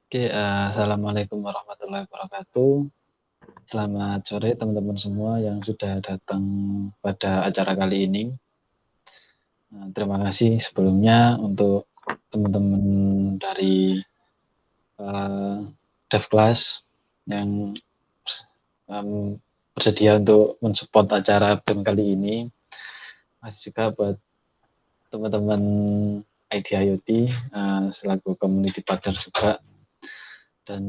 Assalamualaikum warahmatullahi wabarakatuh. Selamat sore teman-teman semua yang sudah datang pada acara kali ini. Terima kasih sebelumnya untuk teman-teman dari Dev Class yang bersedia untuk mensupport acara BEM kali ini. Masih juga buat teman-teman IDIoT selaku community partner juga, dan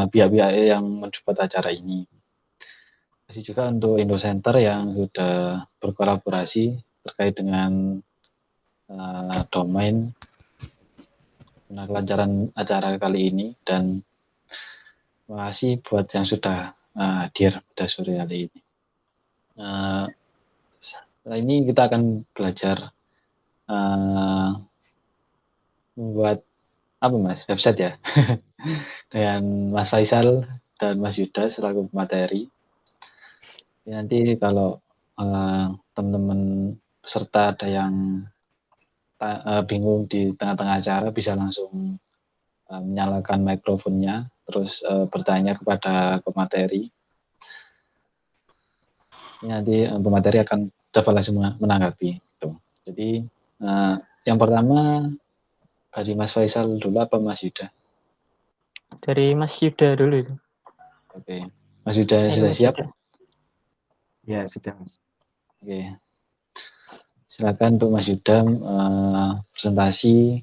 pihak-pihak yang mensupport acara ini. Kasih juga untuk Indocenter yang sudah berkolaborasi terkait dengan domain kelancaran acara kali ini, dan terima kasih buat yang sudah hadir pada sore hari ini. Setelah ini kita akan belajar membuat website ya dengan Mas Faisal dan Mas Yuda selaku materi. Nanti kalau teman-teman peserta ada yang bingung di tengah-tengah acara, bisa langsung menyalakan mikrofonnya terus bertanya kepada pemateri. Nanti pemateri akan coba langsung menanggapi itu. Jadi yang pertama dari Mas Faisal dulu apa Mas Yuda? Dari Mas Yuda dulu. Oke, Mas Yuda sudah Mas siap? Yuda. Ya, sudah Mas. Oke, silakan untuk Mas Yuda presentasi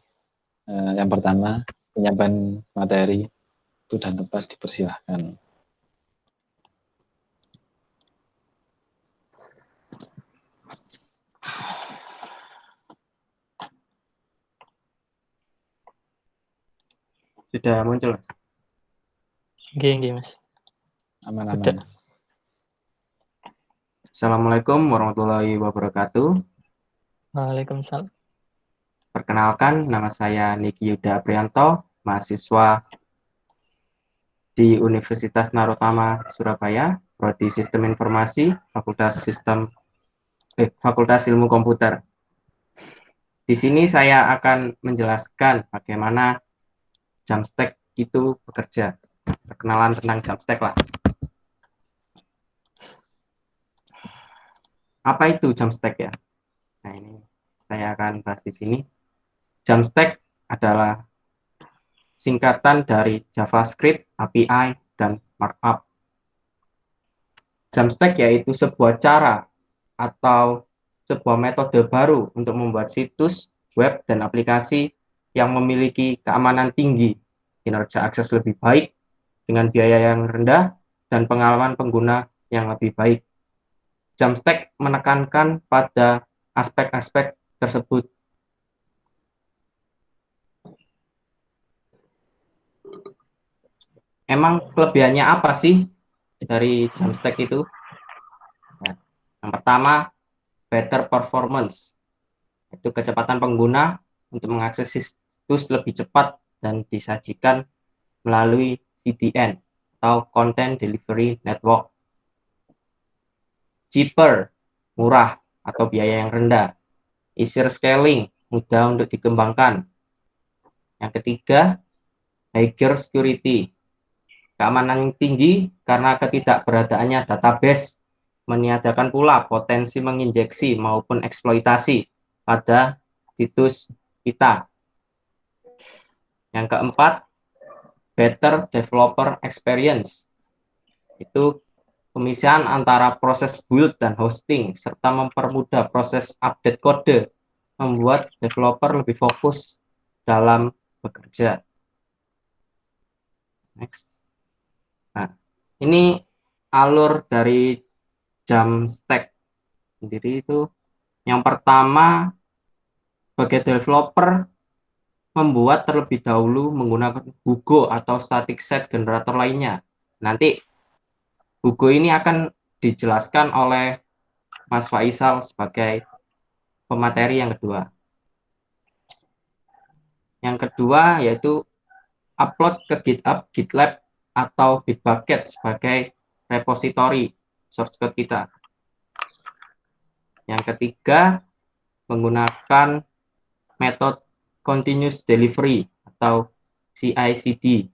yang pertama, penyampaian materi itu dan tempat dipersilahkan. Sudah muncul Mas? Oke Mas. Aman-aman. Assalamualaikum warahmatullahi wabarakatuh. Waalaikumsalam. Perkenalkan, nama saya Niki Yuda Aprianto, mahasiswa di Universitas Narotama Surabaya, Prodi Sistem Informasi, Fakultas Ilmu Komputer. Di sini saya akan menjelaskan bagaimana Jamstack itu bekerja. Perkenalan tentang Jamstack lah. Apa itu Jamstack ya? Nah, ini saya akan bahas di sini. Jamstack adalah singkatan dari JavaScript, API, dan markup. Jamstack yaitu sebuah cara atau sebuah metode baru untuk membuat situs, web, dan aplikasi yang memiliki keamanan tinggi, kinerja akses lebih baik, dengan biaya yang rendah, dan pengalaman pengguna yang lebih baik. Jamstack menekankan pada aspek-aspek tersebut. Emang kelebihannya apa sih dari Jamstack itu? Nah, yang pertama, better performance, itu kecepatan pengguna untuk mengakses situs lebih cepat dan disajikan melalui CDN atau Content Delivery Network. Cheaper, murah atau biaya yang rendah. Easier scaling, mudah untuk dikembangkan. Yang ketiga, higher security, keamanan yang tinggi karena ketidakberadaannya database, meniadakan pula potensi menginjeksi maupun eksploitasi pada situs kita. Yang keempat, better developer experience, itu pemisahan antara proses build dan hosting, serta mempermudah proses update kode, membuat developer lebih fokus dalam bekerja. Next. Nah, ini alur dari Jamstack sendiri itu. Yang pertama, sebagai developer membuat terlebih dahulu menggunakan Hugo atau static set generator lainnya. Nanti Hugo ini akan dijelaskan oleh Mas Faisal sebagai pemateri yang kedua. Yang kedua yaitu upload ke GitHub, GitLab, atau Bitbucket sebagai repositori source code kita. Yang ketiga, menggunakan metode continuous delivery atau CI/CD.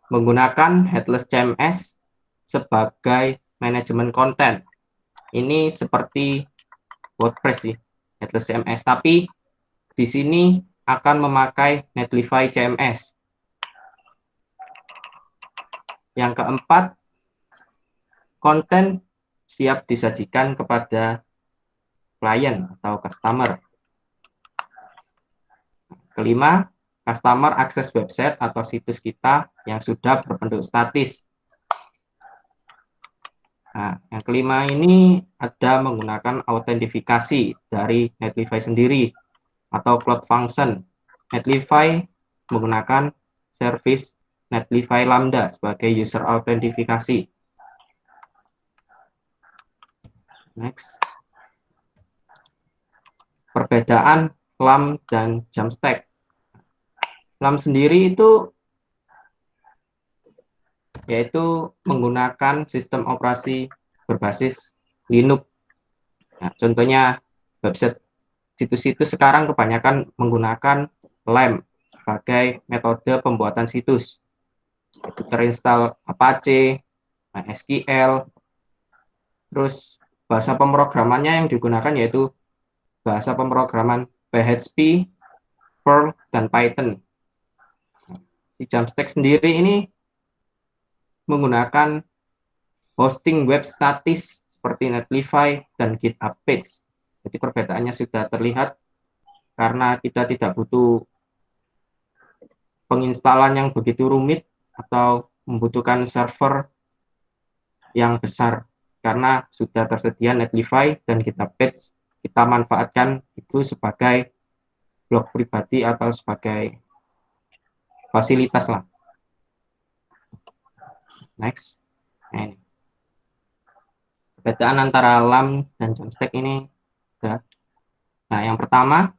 Menggunakan headless CMS sebagai manajemen konten. Ini seperti WordPress sih, headless CMS, tapi di sini akan memakai Netlify CMS. Yang keempat, konten siap disajikan kepada klien atau customer. Kelima, customer akses website atau situs kita yang sudah berbentuk statis. Nah, yang kelima ini ada menggunakan autentifikasi dari Netlify sendiri atau cloud function. Netlify menggunakan service Netlify Lambda sebagai user autentifikasi. Next. Perbedaan LAMP dan Jamstack. LAMP sendiri itu yaitu menggunakan sistem operasi berbasis Linux. Nah, contohnya website situs-situs sekarang kebanyakan menggunakan LAMP sebagai metode pembuatan situs. Itu terinstall Apache, MySQL, terus bahasa pemrogramannya yang digunakan yaitu bahasa pemrograman PHP, Perl, dan Python. Si Jamstack sendiri ini menggunakan hosting web statis seperti Netlify dan GitHub Page. Jadi perbedaannya sudah terlihat karena kita tidak butuh penginstalan yang begitu rumit atau membutuhkan server yang besar karena sudah tersedia Netlify dan GitHub Page. Kita manfaatkan itu sebagai blog pribadi atau sebagai fasilitas lah. Next. Nah, ini. Perbedaan antara LAMP dan Jamstack ini. Nah, yang pertama,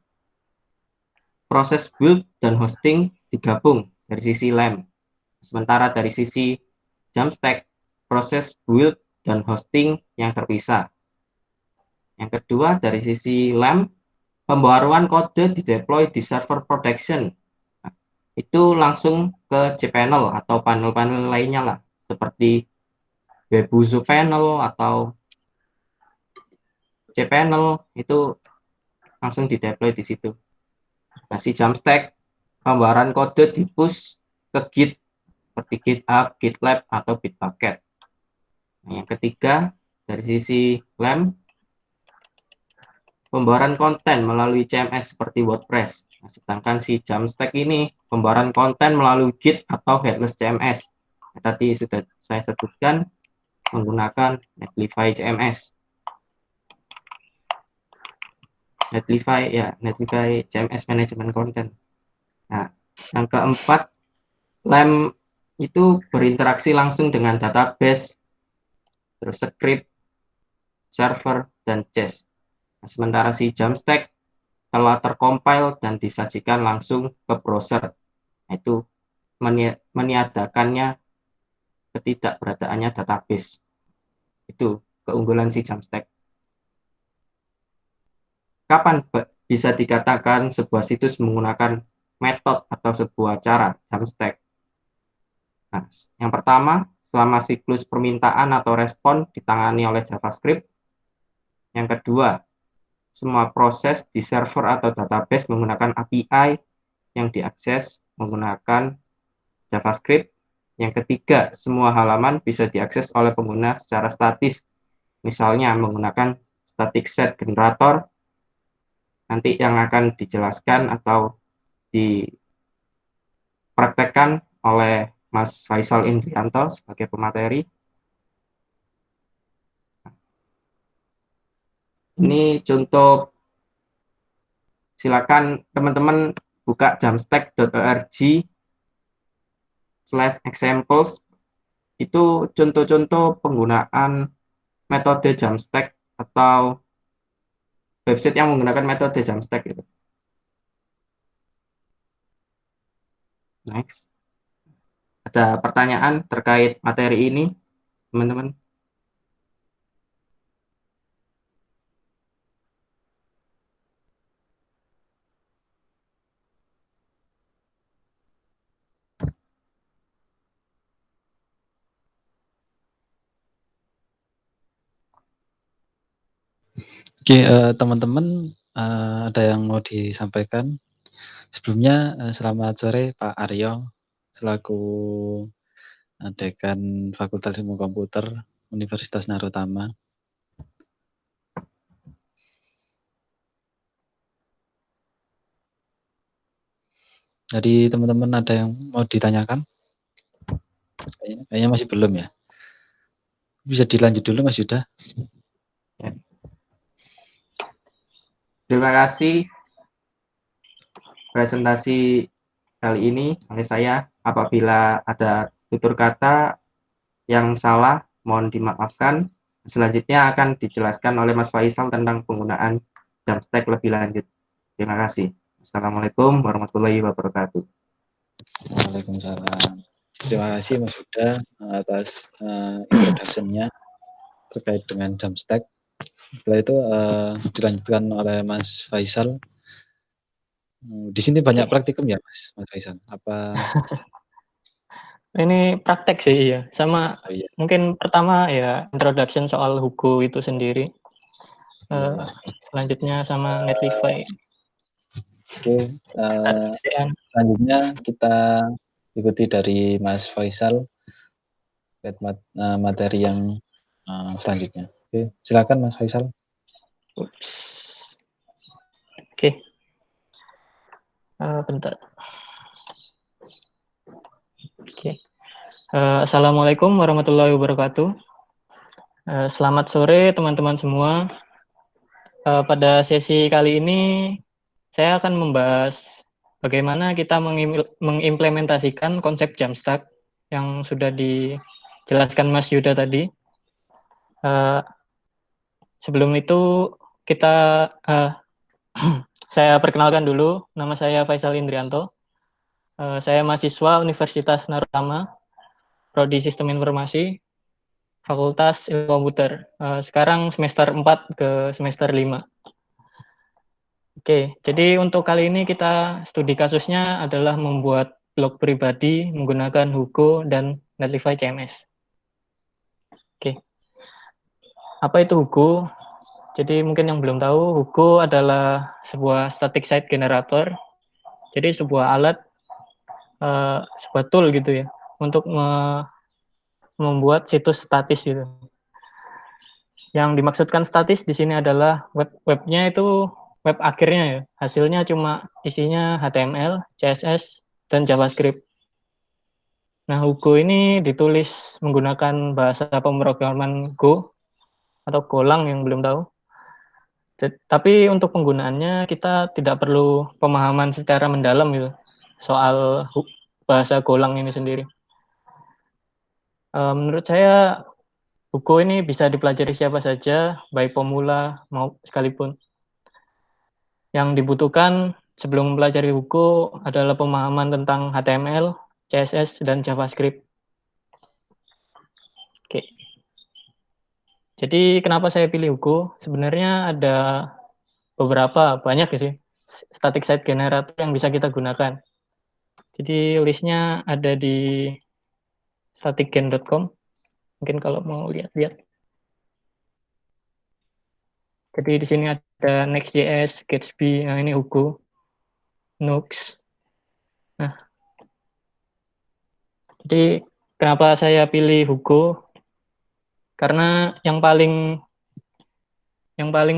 proses build dan hosting digabung dari sisi LAMP. Sementara dari sisi Jamstack, proses build dan hosting yang terpisah. Yang kedua, dari sisi LAMP, pembaruan kode dideploy di server production. Nah, itu langsung ke cPanel atau panel-panel lainnya lah, seperti Webuzo panel atau cPanel, itu langsung dideploy di situ. Nah, si Jamstack, pembaruan kode di-push ke Git, seperti GitHub, GitLab, atau Bitbucket. Nah, yang ketiga, dari sisi LAMP, pembaruan konten melalui CMS seperti WordPress. Nah, sedangkan si Jamstack ini, pembaruan konten melalui Git atau headless CMS. Nah, tadi sudah saya sebutkan, menggunakan Netlify CMS. Netlify CMS Management Content. Nah, yang keempat, LAMP itu berinteraksi langsung dengan database, terus script, server, dan cache. Nah, sementara si Jamstack telah tercompile dan disajikan langsung ke browser. Nah, itu meniadakannya ketidakberadaannya database. Itu keunggulan si Jamstack. Kapan bisa dikatakan sebuah situs menggunakan metode atau sebuah cara Jamstack? Nah, yang pertama, selama siklus permintaan atau respon ditangani oleh JavaScript. Yang kedua, semua proses di server atau database menggunakan API yang diakses menggunakan JavaScript. Yang ketiga, semua halaman bisa diakses oleh pengguna secara statis, misalnya menggunakan static set generator, nanti yang akan dijelaskan atau dipraktekkan oleh Mas Faisal Indrianto sebagai pemateri. Ini contoh, silakan teman-teman buka jamstack.org/examples. Itu contoh-contoh penggunaan metode Jamstack atau website yang menggunakan metode Jamstack itu. Next. Ada pertanyaan terkait materi ini, teman-teman? Oke, teman-teman, ada yang mau disampaikan? Sebelumnya, selamat sore Pak Aryo, selaku Dekan Fakultas Ilmu Komputer Universitas Narutama. Jadi teman-teman ada yang mau ditanyakan? Kayaknya masih belum ya. Bisa dilanjut dulu Mas Yuda. Terima kasih presentasi kali ini oleh saya. Apabila ada tutur kata yang salah, mohon dimaafkan. Selanjutnya akan dijelaskan oleh Mas Faisal tentang penggunaan Jamstack lebih lanjut. Terima kasih. Assalamualaikum warahmatullahi wabarakatuh. Waalaikumsalam. Terima kasih Mas Yuda atas introduction-nya terkait dengan Jamstack. Setelah itu dilanjutkan oleh Mas Faisal. Di sini banyak praktikum ya Mas Faisal? Apa? Ini praktek sih, iya. Sama Oh iya. mungkin pertama ya introduction soal Hugo itu sendiri. Iya. Selanjutnya sama Netlify. Oke, selanjutnya kita ikuti dari Mas Faisal materi yang selanjutnya. Oke, silakan Mas Faisal. Oke. Bentar. Oke. Assalamualaikum warahmatullahi wabarakatuh. Selamat sore teman-teman semua. Pada sesi kali ini saya akan membahas bagaimana kita mengimplementasikan konsep Jamstack yang sudah dijelaskan Mas Yuda tadi. Sebelum itu kita saya perkenalkan dulu, nama saya Faisal Indrianto. Saya mahasiswa Universitas Narutama, Prodi Sistem Informasi, Fakultas Ilmu Komputer. Sekarang semester 4 ke semester 5. Oke, jadi untuk kali ini kita studi kasusnya adalah membuat blog pribadi menggunakan Hugo dan Netlify CMS. Oke. Apa itu Hugo? Jadi mungkin yang belum tahu, Hugo adalah sebuah static site generator. Jadi sebuah alat, sebuah tool gitu ya, untuk membuat situs statis gitu. Yang dimaksudkan statis di sini adalah webnya itu web akhirnya ya. Hasilnya cuma isinya HTML, CSS, dan JavaScript. Nah, Hugo ini ditulis menggunakan bahasa pemrograman Go atau Golang yang belum tahu. Tapi untuk penggunaannya kita tidak perlu pemahaman secara mendalam gitu soal bahasa Golang ini sendiri. Menurut saya Hugo ini bisa dipelajari siapa saja, baik pemula mau sekalipun. Yang dibutuhkan sebelum mempelajari Hugo adalah pemahaman tentang HTML, CSS, dan JavaScript. Oke. Jadi kenapa saya pilih Hugo? Sebenarnya ada banyak sih static site generator yang bisa kita gunakan. Jadi listnya ada di staticgen.com. Mungkin kalau mau lihat-lihat. Jadi di sini ada Next.js, Gatsby, nah ini Hugo, Nux. Nah, jadi kenapa saya pilih Hugo? Karena yang paling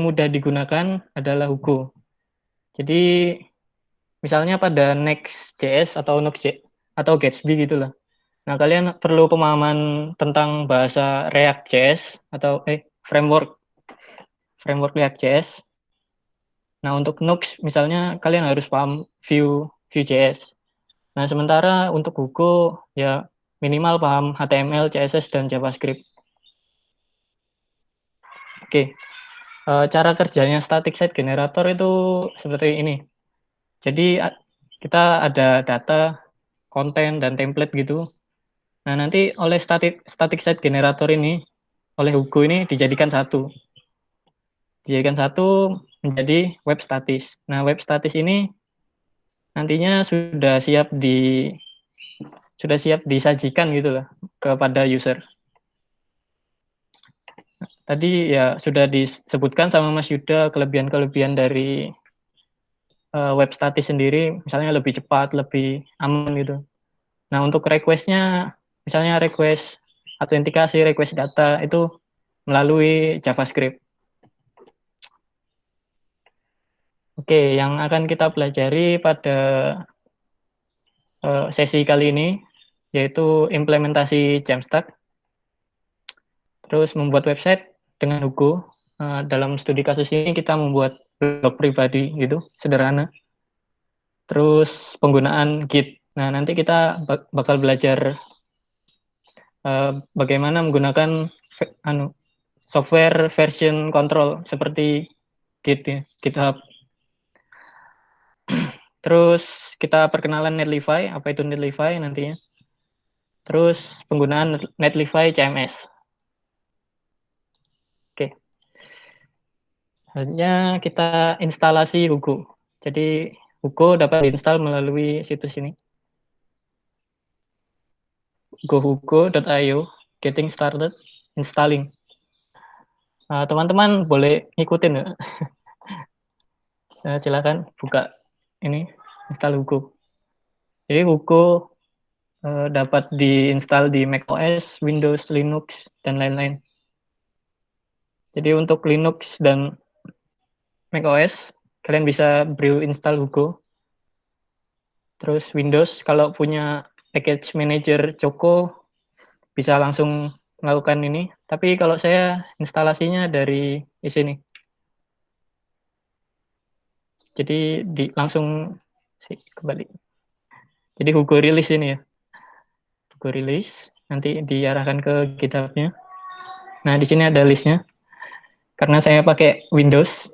mudah digunakan adalah Hugo. Jadi misalnya pada Next.js atau Nux atau Gatsby gitulah. Nah, kalian perlu pemahaman tentang bahasa React.js atau framework React.js. Nah, untuk Nux misalnya kalian harus paham Vue.js. Nah, sementara untuk Hugo ya minimal paham HTML, CSS, dan JavaScript. Oke. Cara kerjanya static site generator itu seperti ini. Jadi kita ada data, konten, dan template gitu. Nah, nanti oleh static site generator ini, oleh Hugo ini dijadikan satu menjadi web statis. Nah, web statis ini nantinya sudah siap disajikan gitu lah kepada user. tadi ya sudah disebutkan sama Mas Yuda kelebihan-kelebihan dari web statis sendiri, misalnya lebih cepat, lebih aman gitu. Nah, untuk request-nya, misalnya request autentikasi, request data itu melalui JavaScript. Oke, yang akan kita pelajari pada sesi kali ini yaitu implementasi Jamstack, terus membuat website dengan Hugo. Dalam studi kasus ini kita membuat blog pribadi gitu, sederhana. Terus penggunaan Git. Nah, nanti kita bakal belajar bagaimana menggunakan software version control seperti Git ya, GitHub. Terus kita perkenalan Netlify, apa itu Netlify nantinya. Terus penggunaan Netlify CMS. Oke. Selanjutnya kita instalasi Hugo. Jadi Hugo dapat diinstal melalui situs ini. gohugo.io, getting started installing. Teman-teman boleh ngikutin ya. Silakan buka ini, install Hugo. Jadi Hugo dapat diinstal di macOS, Windows, Linux, dan lain-lain. Jadi untuk Linux dan macOS, kalian bisa brew install Hugo. Terus Windows, kalau punya package manager Choco, bisa langsung melakukan ini. Tapi kalau saya instalasinya dari sini. Jadi langsung kembali. Jadi Hugo release ini ya. Hugo release, nanti diarahkan ke GitHub-nya. Nah, di sini ada listnya. Karena saya pakai Windows,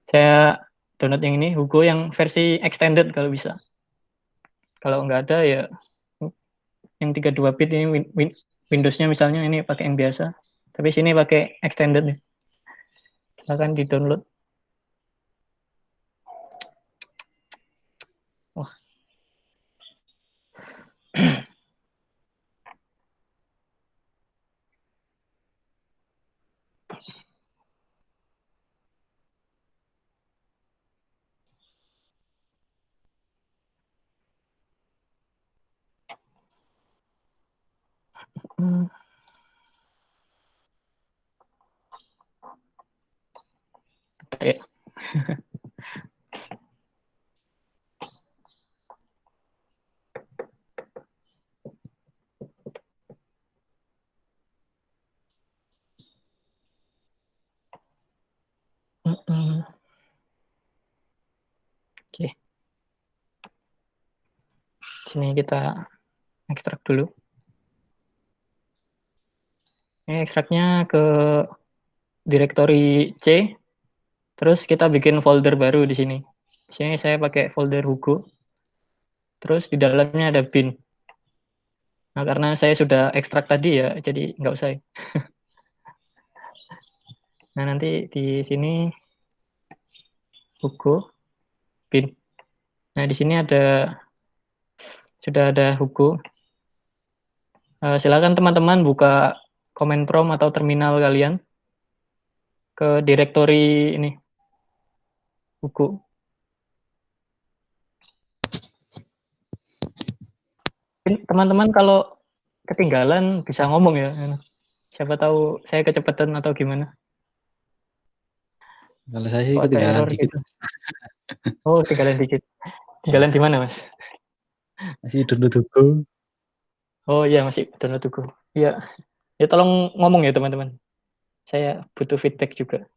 saya download yang ini, Hugo yang versi extended kalau bisa. Kalau nggak ada ya yang 32 bit ini Windows-nya misalnya ini pakai yang biasa. Tapi sini pakai extended nih. Silahkan di-download. Wah. Ya. Oke. Sini kita ekstrak dulu. Ini ekstraknya ke direktori C. Terus kita bikin folder baru di sini. Di sini saya pakai folder Hugo. Terus di dalamnya ada bin. Nah, karena saya sudah ekstrak tadi ya, jadi nggak usah. Nah, nanti di sini Hugo bin. Nah, di sini sudah ada Hugo. Silakan teman-teman buka command prompt atau terminal kalian ke direktori ini Hugo. Teman-teman kalau ketinggalan bisa ngomong ya. Siapa tahu saya kecepatan atau gimana. Kalau saya sih Kok ada ketinggalan error dikit. gitu. Oh, ketinggalan dikit. Ketinggalan di mana, Mas? Masih download Hugo. Oh iya, masih download Hugo. Iya. Ya tolong ngomong ya, teman-teman. Saya butuh feedback juga.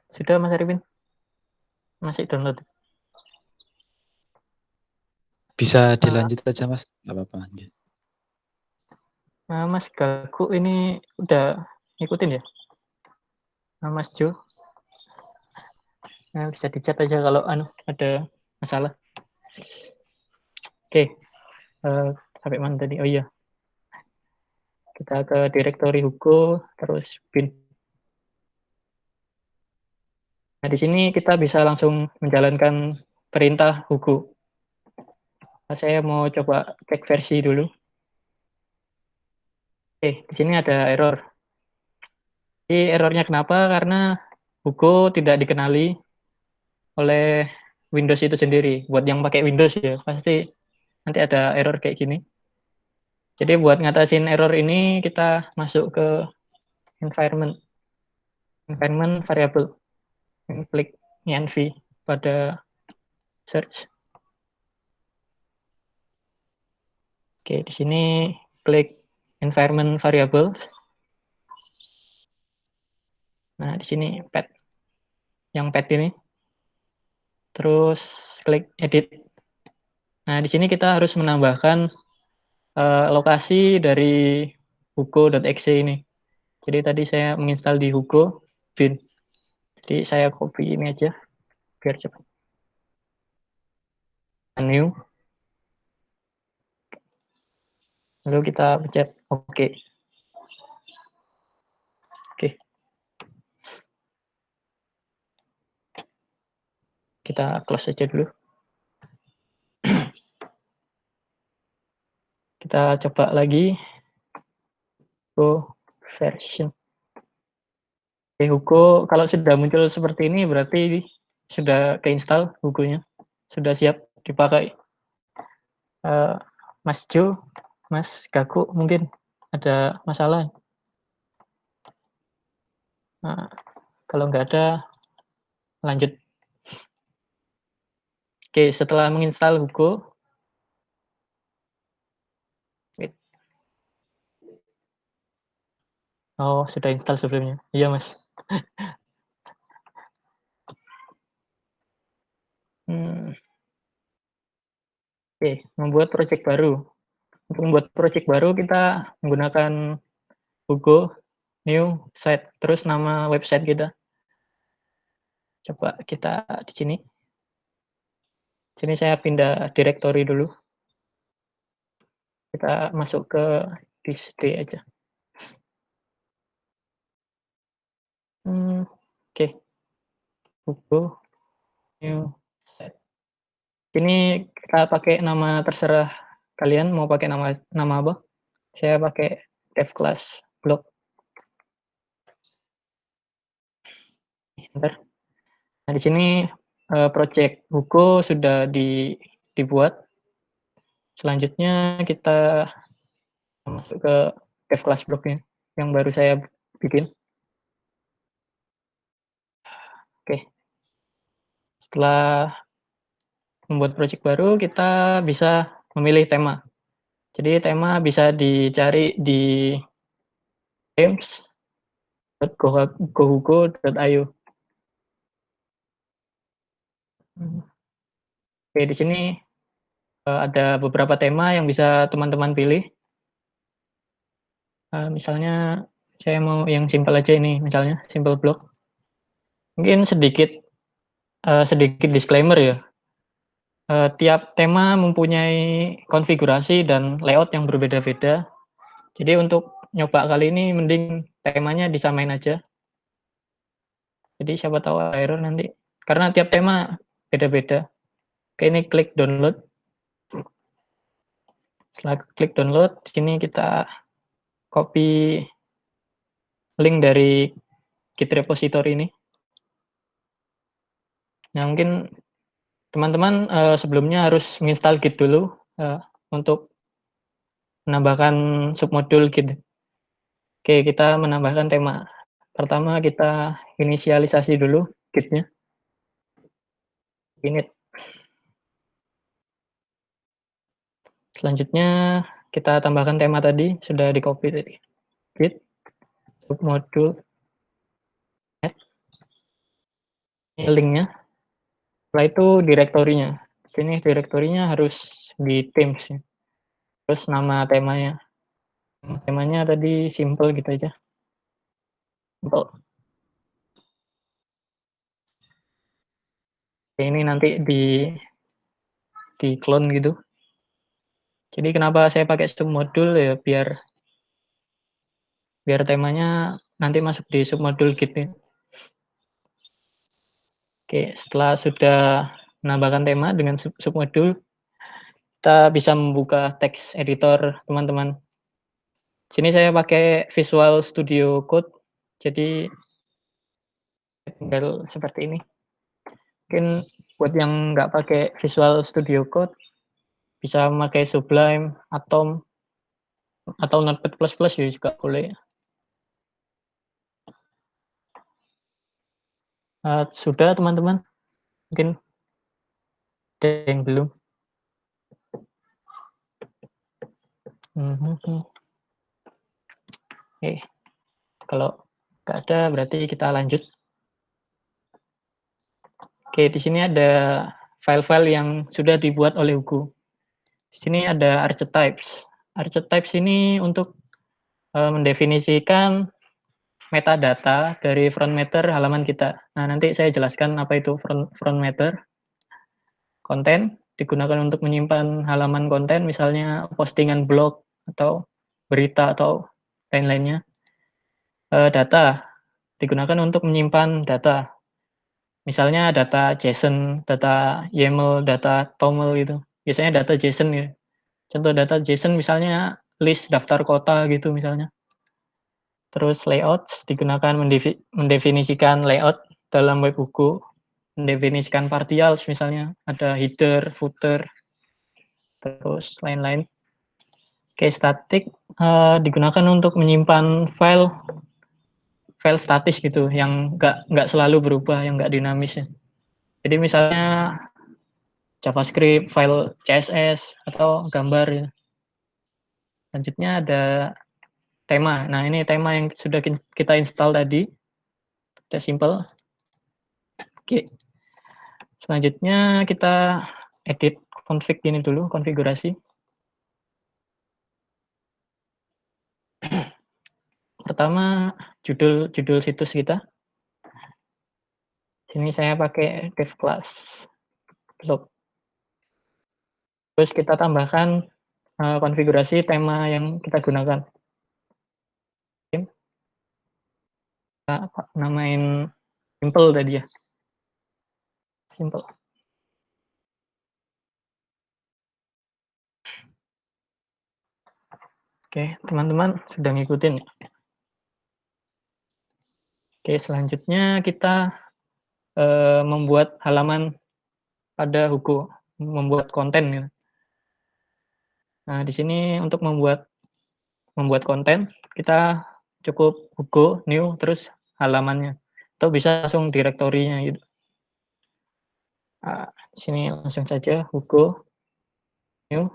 Sudah, Mas Arifin? Masih download? Bisa dilanjut aja, Mas. Nggak apa-apa. Nah, Mas Gaku ini udah ngikutin ya? Nah, Mas Jo, nah, bisa dicat aja kalau ada masalah. Oke, sampai mana tadi? Oh iya. Kita ke direktori Hugo, terus bin. Nah, di sini kita bisa langsung menjalankan perintah Hugo. Nah, saya mau coba cek versi dulu. Di sini ada error. Jadi errornya kenapa? Karena Hugo tidak dikenali oleh Windows itu sendiri. Buat yang pakai Windows ya, pasti nanti ada error kayak gini. Jadi buat ngatasin error ini, kita masuk ke environment variable, klik env pada search. Oke, di sini klik environment variables. Nah, di sini pet, yang pet ini. Terus klik edit. Nah, di sini kita harus menambahkan lokasi dari hugo.exe ini. Jadi tadi saya menginstal di Hugo bin. Jadi saya copy ini aja biar cepat. New. Lalu kita pencet OK. Oke. Kita close aja dulu. Kita coba lagi. Hugo version. Oke, Hugo kalau sudah muncul seperti ini berarti sudah keinstall Hugo-nya. Sudah siap dipakai. Mas Jo, Mas Gaku mungkin ada masalah. Nah, kalau nggak ada, lanjut. Oke, setelah menginstal Hugo, oh sudah install sebelumnya. Iya Mas. Oke, membuat project baru. Untuk membuat project baru kita menggunakan Hugo new site, terus nama website kita. Coba kita di sini. Sini saya pindah directory dulu. Kita masuk ke disk D aja. Oke. Hugo new site. Ini kita pakai nama terserah kalian mau pakai nama apa. Saya pakai dev class blog. Enter. Nah, di sini project Hugo sudah dibuat. Selanjutnya kita masuk ke dev class blognya yang baru saya bikin. Oke. Setelah membuat project baru, kita bisa memilih tema. Jadi tema bisa dicari di themes.gohugo.io. Oke, di sini ada beberapa tema yang bisa teman-teman pilih. Misalnya saya mau yang simple aja ini, misalnya simple blog. Mungkin sedikit disclaimer ya. Tiap tema mempunyai konfigurasi dan layout yang berbeda-beda. Jadi untuk nyoba kali ini mending temanya disamain aja. Jadi siapa tahu error nanti. Karena tiap tema beda-beda. Oke, ini klik download. Setelah klik download, di sini kita copy link dari Git repository ini. Nah, mungkin teman-teman sebelumnya harus menginstal Git dulu untuk menambahkan submodul Git. Oke, kita menambahkan tema. Pertama kita inisialisasi dulu Git-nya. Init. Selanjutnya kita tambahkan tema tadi, sudah di-copy tadi. Git, submodul, add. Ini linknya. Setelah itu direktorinya. Di sini direktorinya harus di themes. Ya. Terus nama temanya. Temanya tadi simple gitu aja. Simple. Ini nanti di clone gitu. Jadi kenapa saya pakai submodul ya biar temanya nanti masuk di submodul Git ya. Oke, setelah sudah menambahkan tema dengan submodul, kita bisa membuka text editor teman-teman. Sini saya pakai Visual Studio Code, jadi tinggal seperti ini. Mungkin buat yang nggak pakai Visual Studio Code, bisa memakai Sublime, Atom, atau Notepad++ ya juga boleh. Sudah teman-teman, mungkin ada yang belum. Oke, kalau nggak ada berarti kita lanjut. Oke, di sini ada file-file yang sudah dibuat oleh Hugo. Di sini ada archetypes. Archetypes ini untuk mendefinisikan metadata dari front matter halaman kita. Nah, nanti saya jelaskan apa itu front matter. Konten digunakan untuk menyimpan halaman konten, misalnya postingan blog atau berita atau lain-lainnya. Data digunakan untuk menyimpan data. Misalnya data JSON, data YAML, data TOML gitu. Biasanya data JSON ya. Contoh data JSON misalnya list daftar kota gitu misalnya. Terus layouts digunakan mendefinisikan layout dalam web buku, mendefinisikan partials misalnya ada header, footer, terus lain-lain. Oke, static digunakan untuk menyimpan file statis gitu yang nggak selalu berubah, yang nggak dinamis ya. Jadi misalnya JavaScript, file CSS, atau gambar ya. Selanjutnya ada tema. Nah, ini tema yang sudah kita install tadi. Kita simple. Oke. Selanjutnya kita edit config ini dulu, konfigurasi. Pertama, judul situs kita. Sini saya pakai dev class blog. Terus kita tambahkan konfigurasi tema yang kita gunakan. Kita namain simple tadi ya. Simple. Oke, teman-teman sudah ngikutin. Oke, selanjutnya kita membuat halaman pada Hugo, membuat konten. Ya. Nah, di sini untuk membuat konten, kita cukup Hugo, new, terus halamannya. Atau bisa langsung direktorinya gitu. Nah, di sini langsung saja Hugo, new.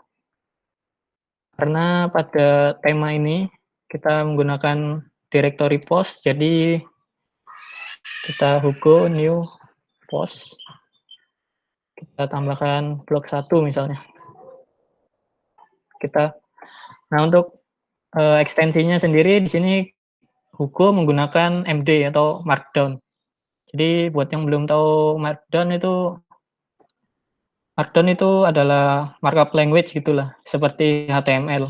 Karena pada tema ini kita menggunakan directory post, jadi kita Hugo, new, post. Kita tambahkan blok 1 misalnya. Nah, untuk ekstensinya sendiri di sini Hugo menggunakan MD atau Markdown. Jadi buat yang belum tahu Markdown itu adalah markup language gitulah, seperti HTML.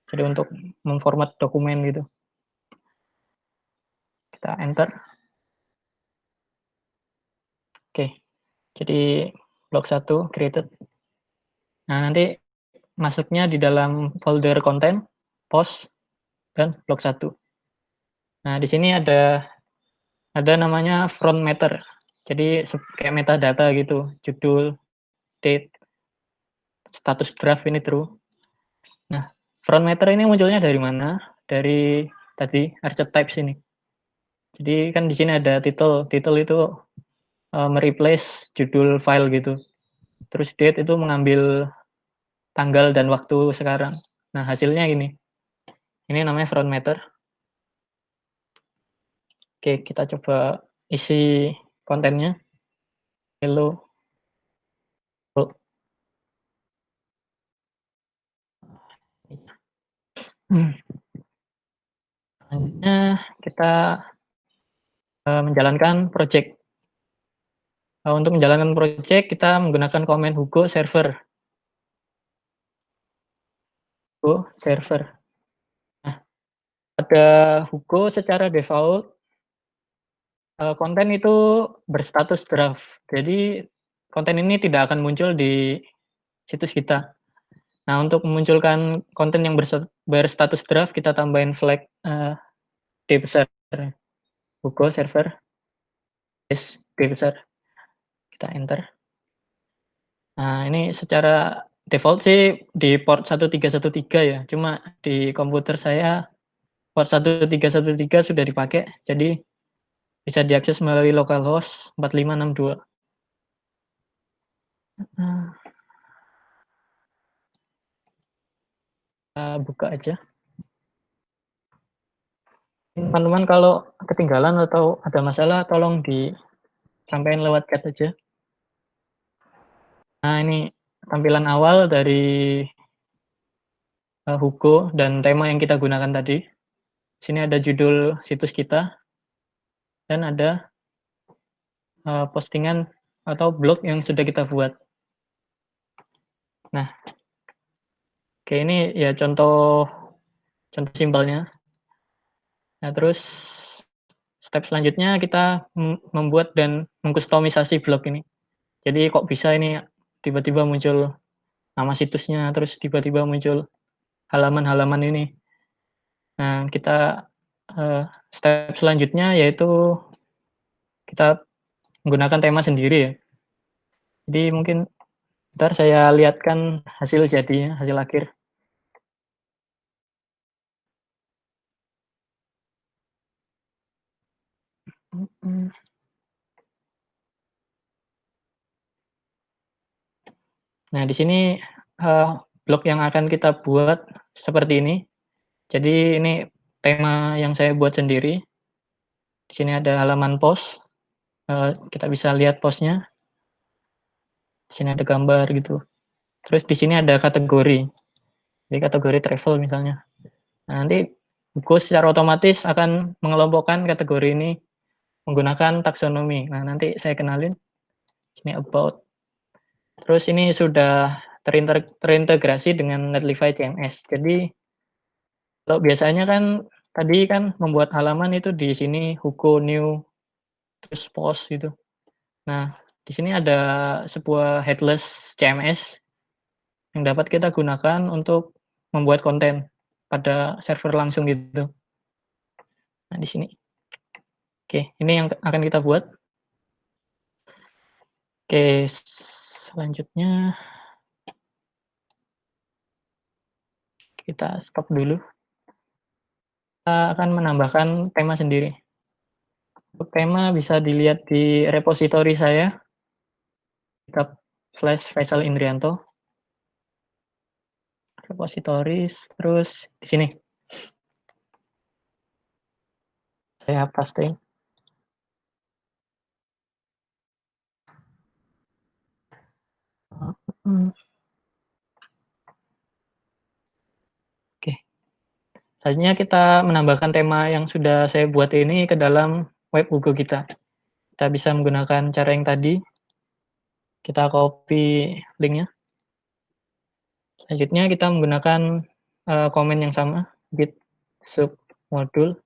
Jadi untuk memformat dokumen gitu. Kita enter. Oke. Jadi blok 1 created. Nah, nanti masuknya di dalam folder konten, post, dan blok 1. Nah, di sini ada namanya front matter. Jadi kayak metadata gitu, judul, date, status draft ini true. Nah, front matter ini munculnya dari mana? Dari tadi archetypes ini. Jadi kan di sini ada title. Title itu mereplace judul file gitu. Terus date itu mengambil tanggal dan waktu sekarang. Nah, hasilnya ini. Ini namanya front matter. Oke, kita coba isi kontennya. Hello. Selanjutnya kita menjalankan project. Untuk menjalankan project kita menggunakan command Hugo server. Hugo server. Nah, pada Hugo secara default konten itu berstatus draft. Jadi konten ini tidak akan muncul di situs kita. Nah, untuk memunculkan konten yang berstatus draft, kita tambahin flag D besar. Hugo server D besar. Kita enter. Nah, ini secara default sih di port 1313 ya. Cuma di komputer saya port 1313 sudah dipakai. Jadi bisa diakses melalui localhost 4562. Nah, kita buka aja. Teman-teman kalau ketinggalan atau ada masalah tolong disampaikan lewat chat aja. Nah, ini tampilan awal dari Hugo dan tema yang kita gunakan tadi. Sini ada judul situs kita dan ada postingan atau blog yang sudah kita buat. Nah, oke, ini ya contoh simpelnya. Nah, terus step selanjutnya kita membuat dan mengkustomisasi blog ini. Jadi kok bisa ini tiba-tiba muncul nama situsnya, terus tiba-tiba muncul halaman-halaman ini. Nah, kita step selanjutnya yaitu kita menggunakan tema sendiri ya. Jadi mungkin ntar saya lihatkan hasil jadinya, hasil akhir. Nah, di sini blog yang akan kita buat seperti ini. Jadi ini tema yang saya buat sendiri. Di sini ada halaman post. Kita bisa lihat postnya. Di sini ada gambar gitu. Terus di sini ada kategori. Jadi kategori travel misalnya. Nah, nanti Hugo secara otomatis akan mengelompokkan kategori ini menggunakan taksonomi. Nah, nanti saya kenalin. Ini about. Terus ini sudah terintegrasi dengan Netlify CMS. Jadi kalau biasanya kan tadi kan membuat halaman itu di sini Hugo new terus post gitu. Nah, di sini ada sebuah headless CMS yang dapat kita gunakan untuk membuat konten pada server langsung gitu. Nah, di sini. Oke, ini yang akan kita buat. Oke, selanjutnya kita stop dulu. Kita akan menambahkan tema sendiri. Untuk tema bisa dilihat di repositori saya, /Faisal Indrianto. Repositories, terus di sini. Saya paste. Oke. Selanjutnya kita menambahkan tema yang sudah saya buat ini ke dalam web Hugo kita. Kita bisa menggunakan cara yang tadi. Kita copy linknya. Selanjutnya kita menggunakan komen yang sama, git sub modul.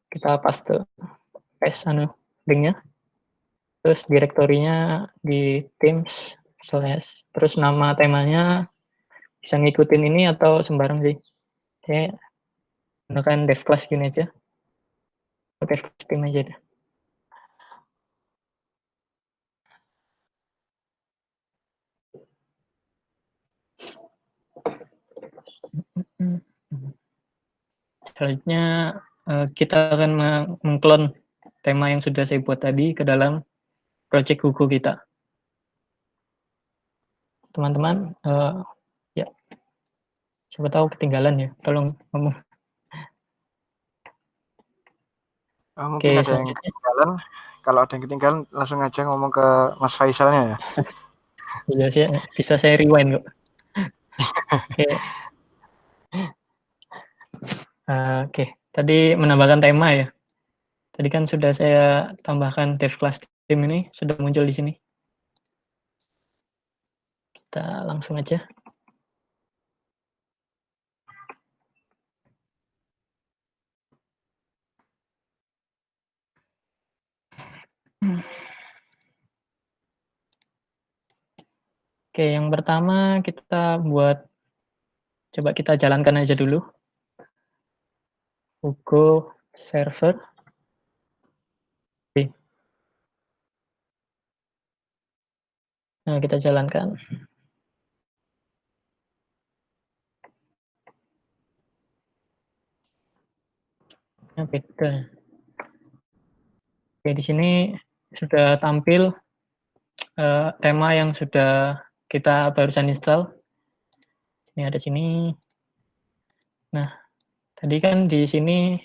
Kita paste linknya. Terus direktorinya di teams / terus nama temanya bisa ngikutin ini atau sembarang sih. Saya gunakan dev class gini aja. Dev class team aja deh. Selanjutnya kita akan mengklon tema yang sudah saya buat tadi ke dalam project Hugo kita. Teman-teman, ya, siapa tahu ketinggalan ya, tolong ngomong. Mungkin ada yang ketinggalan. Kalau ada yang ketinggalan, langsung aja ngomong ke Mas Faisalnya ya. Iya sih, bisa saya rewind kok. Oke, tadi menambahkan tema ya. Tadi kan sudah saya tambahkan dev class team ini, sudah muncul di sini. Kita langsung aja. Oke, yang pertama kita coba kita jalankan aja dulu. Hugo server. Oke. Nah, kita jalankan. Nah, beda. Oke, di sini sudah tampil tema yang sudah kita barusan install. Ini ada sini. Nah, tadi kan di sini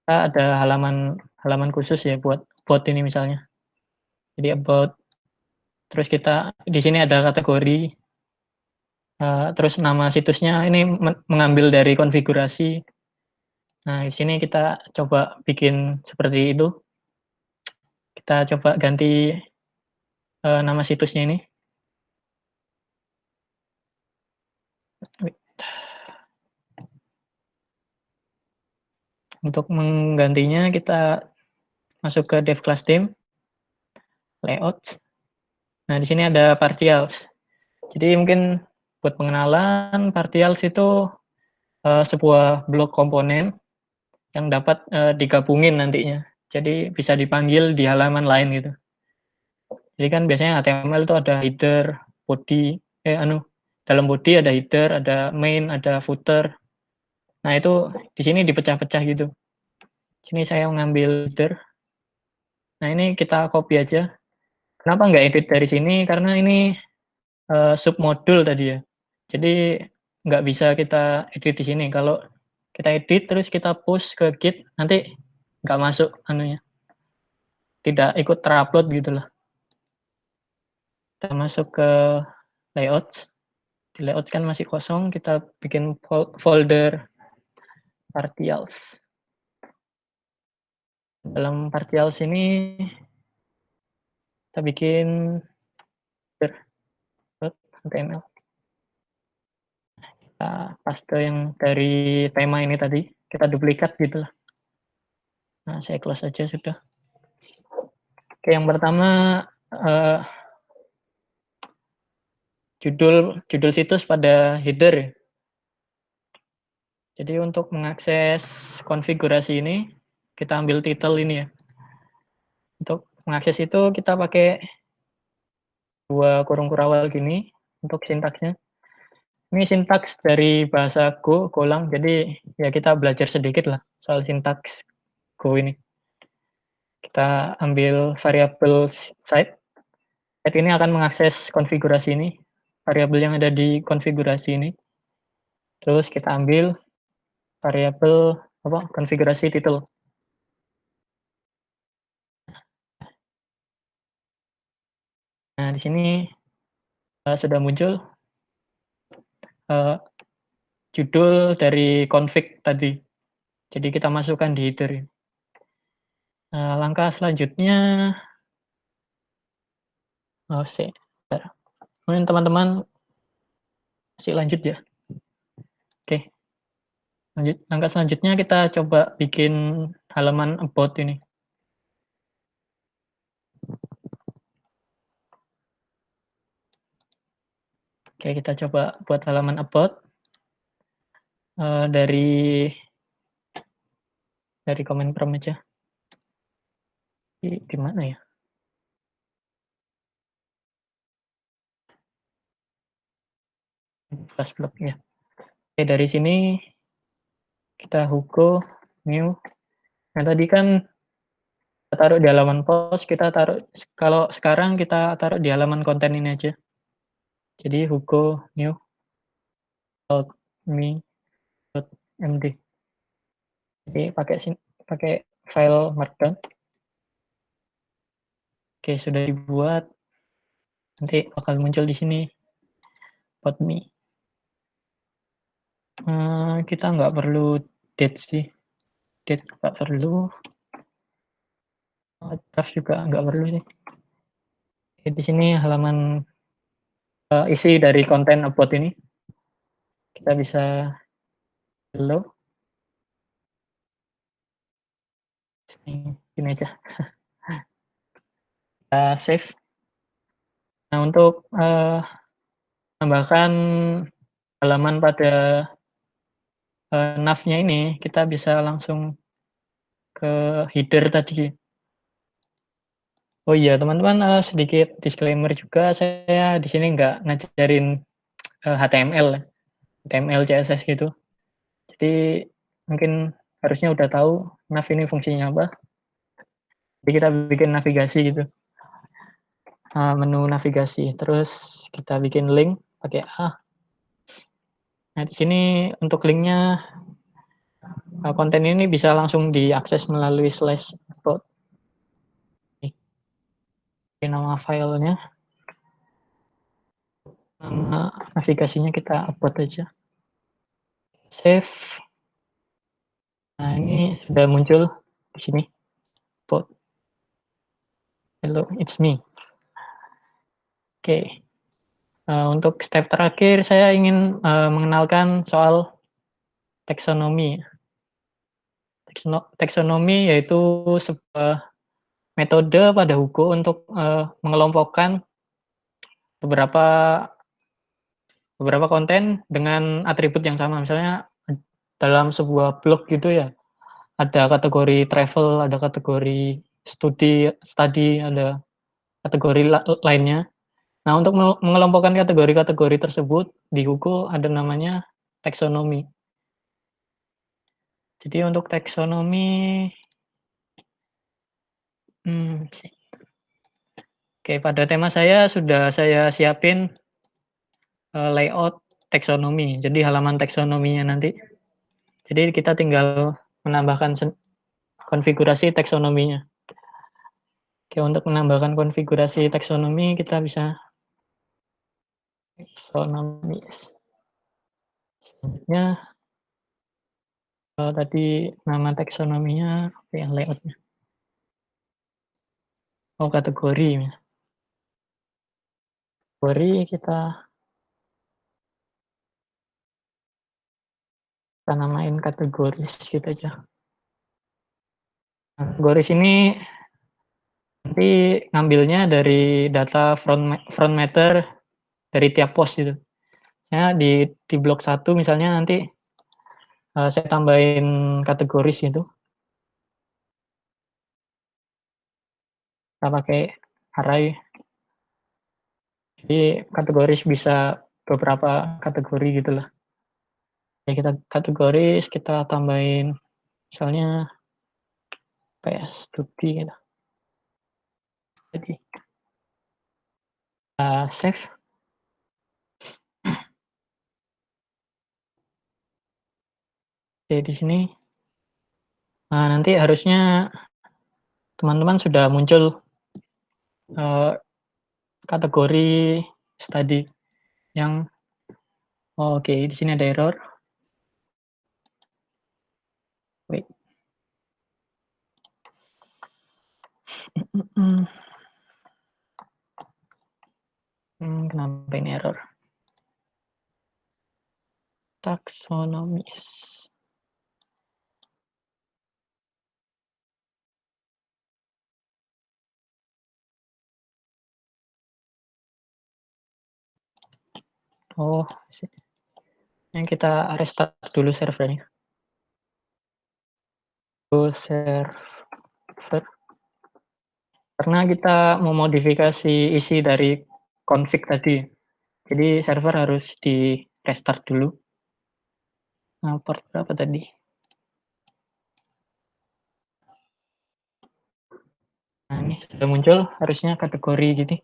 kita ada halaman khusus ya buat ini misalnya. Jadi about. Terus kita di sini ada kategori. Terus nama situsnya ini mengambil dari konfigurasi. Nah, di sini kita coba bikin seperti itu. Kita coba ganti nama situsnya ini. Untuk menggantinya kita masuk ke dev class theme, layout. Nah, di sini ada partials. Jadi mungkin buat pengenalan, partials itu sebuah blok komponen yang dapat digabungin nantinya. Jadi bisa dipanggil di halaman lain gitu. Jadi kan biasanya HTML itu ada header, body, dalam body ada header, ada main, ada footer. Nah, itu di sini dipecah-pecah gitu. Sini saya mengambil header. Nah, ini kita copy aja. Kenapa nggak edit dari sini? Karena ini submodul tadi ya. Jadi nggak bisa kita edit di sini. Kalau kita edit terus kita push ke Git, nanti nggak masuk anunya. Tidak ikut terupload gitulah. Kita masuk ke layout. Di layout kan masih kosong, kita bikin folder partials. Dalam partials ini kita bikin HTML. Kita paste yang dari tema ini tadi, kita duplikat gitu lah. Nah, saya close aja sudah. Oke, yang pertama judul situs pada header ya. Jadi untuk mengakses konfigurasi ini, kita ambil title ini ya. Untuk mengakses itu kita pakai 2 kurung kurawal gini untuk sintaksnya. Ini sintaks dari bahasa Go, Golang. Jadi ya kita belajar sedikit lah soal sintaks Go ini. Kita ambil variabel site. Site ini akan mengakses konfigurasi ini, variabel yang ada di konfigurasi ini. Terus kita ambil variabel konfigurasi title. Nah, di sini sudah muncul judul dari config tadi. Jadi kita masukkan di header. Langkah selanjutnya, kemudian teman-teman masih lanjut ya. Oke, lanjut. Langkah selanjutnya kita coba bikin halaman about ini. Oke, kita coba buat halaman about dari comment prompt aja. Di mana ya? Class block ya. Oke, dari sini kita Hugo new. Nah, tadi kan kita taruh di halaman post, kita taruh, kalau sekarang kita taruh di halaman konten ini aja. Jadi Hugo new me.md. Jadi pakai file markdown. Oke, sudah dibuat. Nanti bakal muncul di sini about me. Kita nggak perlu date sih. Date nggak perlu. Address juga nggak perlu sih. Oke, di sini halaman isi dari konten upload ini. Kita bisa hello. Ini aja. Kita save. Nah, untuk tambahkan halaman pada nav-nya ini, kita bisa langsung ke header tadi. Oh iya, teman-teman, sedikit disclaimer juga, saya di sini nggak ngajarin HTML, CSS gitu. Jadi mungkin harusnya udah tahu nav ini fungsinya apa. Jadi kita bikin navigasi gitu, menu navigasi. Terus kita bikin link pakai A. Nah di sini untuk linknya, konten ini bisa langsung diakses melalui slash upload. Ini nama filenya, nama navigasinya kita upload aja. Save. Nah ini sudah muncul di sini. Upload. Hello, it's me. Oke. Untuk step terakhir saya ingin mengenalkan soal taksonomi. Taksonomi yaitu sebuah metode pada Hugo untuk mengelompokkan beberapa konten dengan atribut yang sama. Misalnya dalam sebuah blog gitu ya, ada kategori travel, ada kategori study, ada kategori lainnya. Nah, untuk mengelompokkan kategori-kategori tersebut di Hugo ada namanya taksonomi. Jadi untuk taksonomi, oke, pada tema saya sudah saya siapin layout taksonomi. Jadi halaman taksonominya nanti. Jadi kita tinggal menambahkan konfigurasi taksonominya. Oke, untuk menambahkan konfigurasi taksonomi kita bisa taksonomi. Selanjutnya tadi nama taksonominya apa ya, layoutnya? Oh, kategori. Kategori kita namain kategoris gitu aja. Nah, kategoris ini nanti ngambilnya dari data front matter dari tiap post gitu. Ya, di blok 1 misalnya nanti saya tambahin kategoris itu. Kita pakai array. Jadi kategoris bisa beberapa kategori gitu lah. Ya, kita kategoris, kita tambahin misalnya apa ya, studi gitu. Jadi save. Oke, di sini nanti harusnya teman-teman sudah muncul kategori study yang oke, di sini ada error. Wait. Kenapa ini error? Taksonomis. Oh, yang kita restart dulu servernya. Server. Karena kita memodifikasi isi dari config tadi. Jadi server harus di restart dulu. Nah, port berapa tadi? Nah, ini sudah muncul harusnya kategori gitu.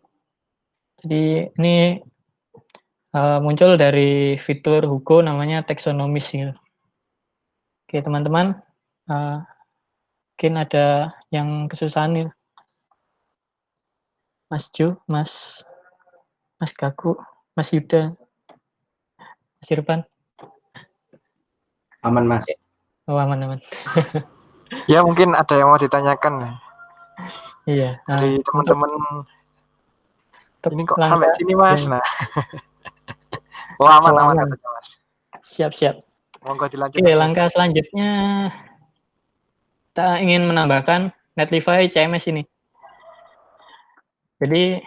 Jadi ini muncul dari fitur Hugo namanya taksonomis gitu. Oke teman-teman, mungkin ada yang kesusahan nih. Mas Ju, Mas Gaku, Mas Yuda, Mas Irfan. Aman Mas. Oh aman. Ya mungkin ada yang mau ditanyakan nih. Iya. Dari teman-teman Ini kok sampai sini Mas. Nah. Oh aman katanya Mas. Siap. Monggo dilanjut. Oke, langkah selanjutnya kita ingin menambahkan Netlify CMS ini. Jadi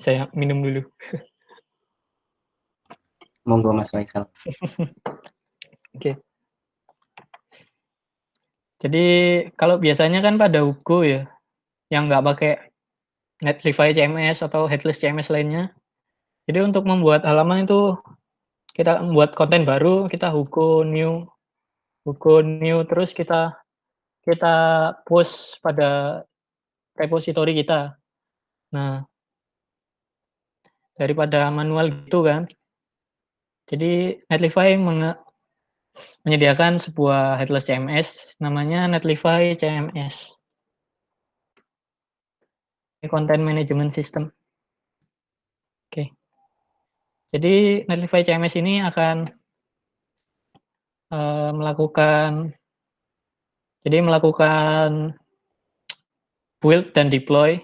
saya minum dulu. Monggo Mas Faisal. Oke. Jadi kalau biasanya kan pada Hugo ya, yang nggak pakai Netlify CMS atau headless CMS lainnya. Jadi untuk membuat halaman itu kita membuat konten baru, kita Hugo new, terus kita post pada repository kita. Nah, daripada manual gitu kan. Jadi Netlify menyediakan sebuah headless CMS namanya Netlify CMS. Content Management System. Oke. Jadi Netlify CMS ini akan melakukan build dan deploy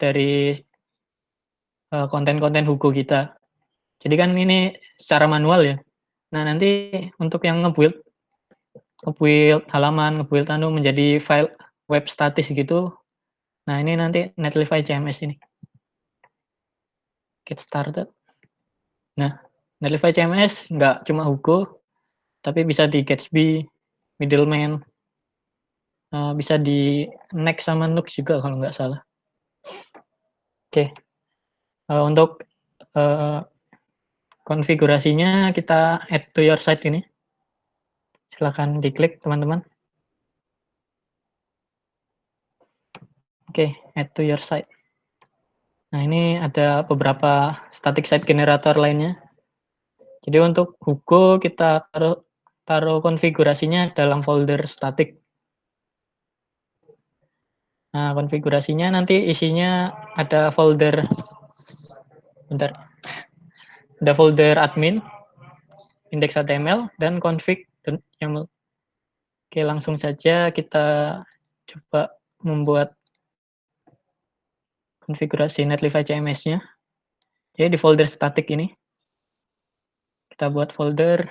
dari konten-konten Hugo kita. Jadi kan ini secara manual ya. Nah, nanti untuk yang nge-build halaman, nge-build menjadi file web statis gitu. Nah, ini nanti Netlify CMS ini. Get started. Nah, Netlify CMS nggak cuma Hugo, tapi bisa di Gatsby, Middleman, bisa di Next sama Nux juga kalau nggak salah. Oke. Untuk konfigurasinya kita add to your site ini. Silakan diklik teman-teman. Oke, add to your site. Nah, ini ada beberapa static site generator lainnya. Jadi untuk Hugo kita taruh konfigurasinya dalam folder static. Nah, konfigurasinya nanti isinya ada folder ada folder admin, index.html, dan config dan YAML. Oke, langsung saja kita coba membuat konfigurasi Netlify CMS-nya. Jadi di folder static ini kita buat folder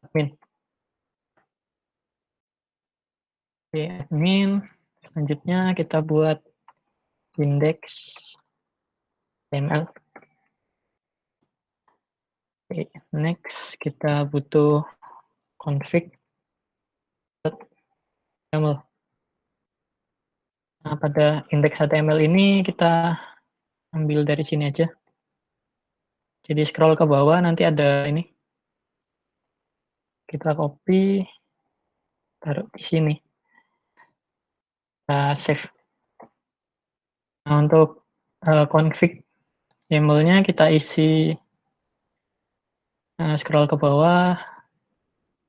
admin. Oke, admin. Selanjutnya kita buat index.html. Oke, next kita butuh config YAML. Nah, pada index.html ini kita ambil dari sini aja. Jadi scroll ke bawah nanti ada ini. Kita copy, taruh di sini. Kita save. Nah, untuk config YAML-nya kita isi, scroll ke bawah.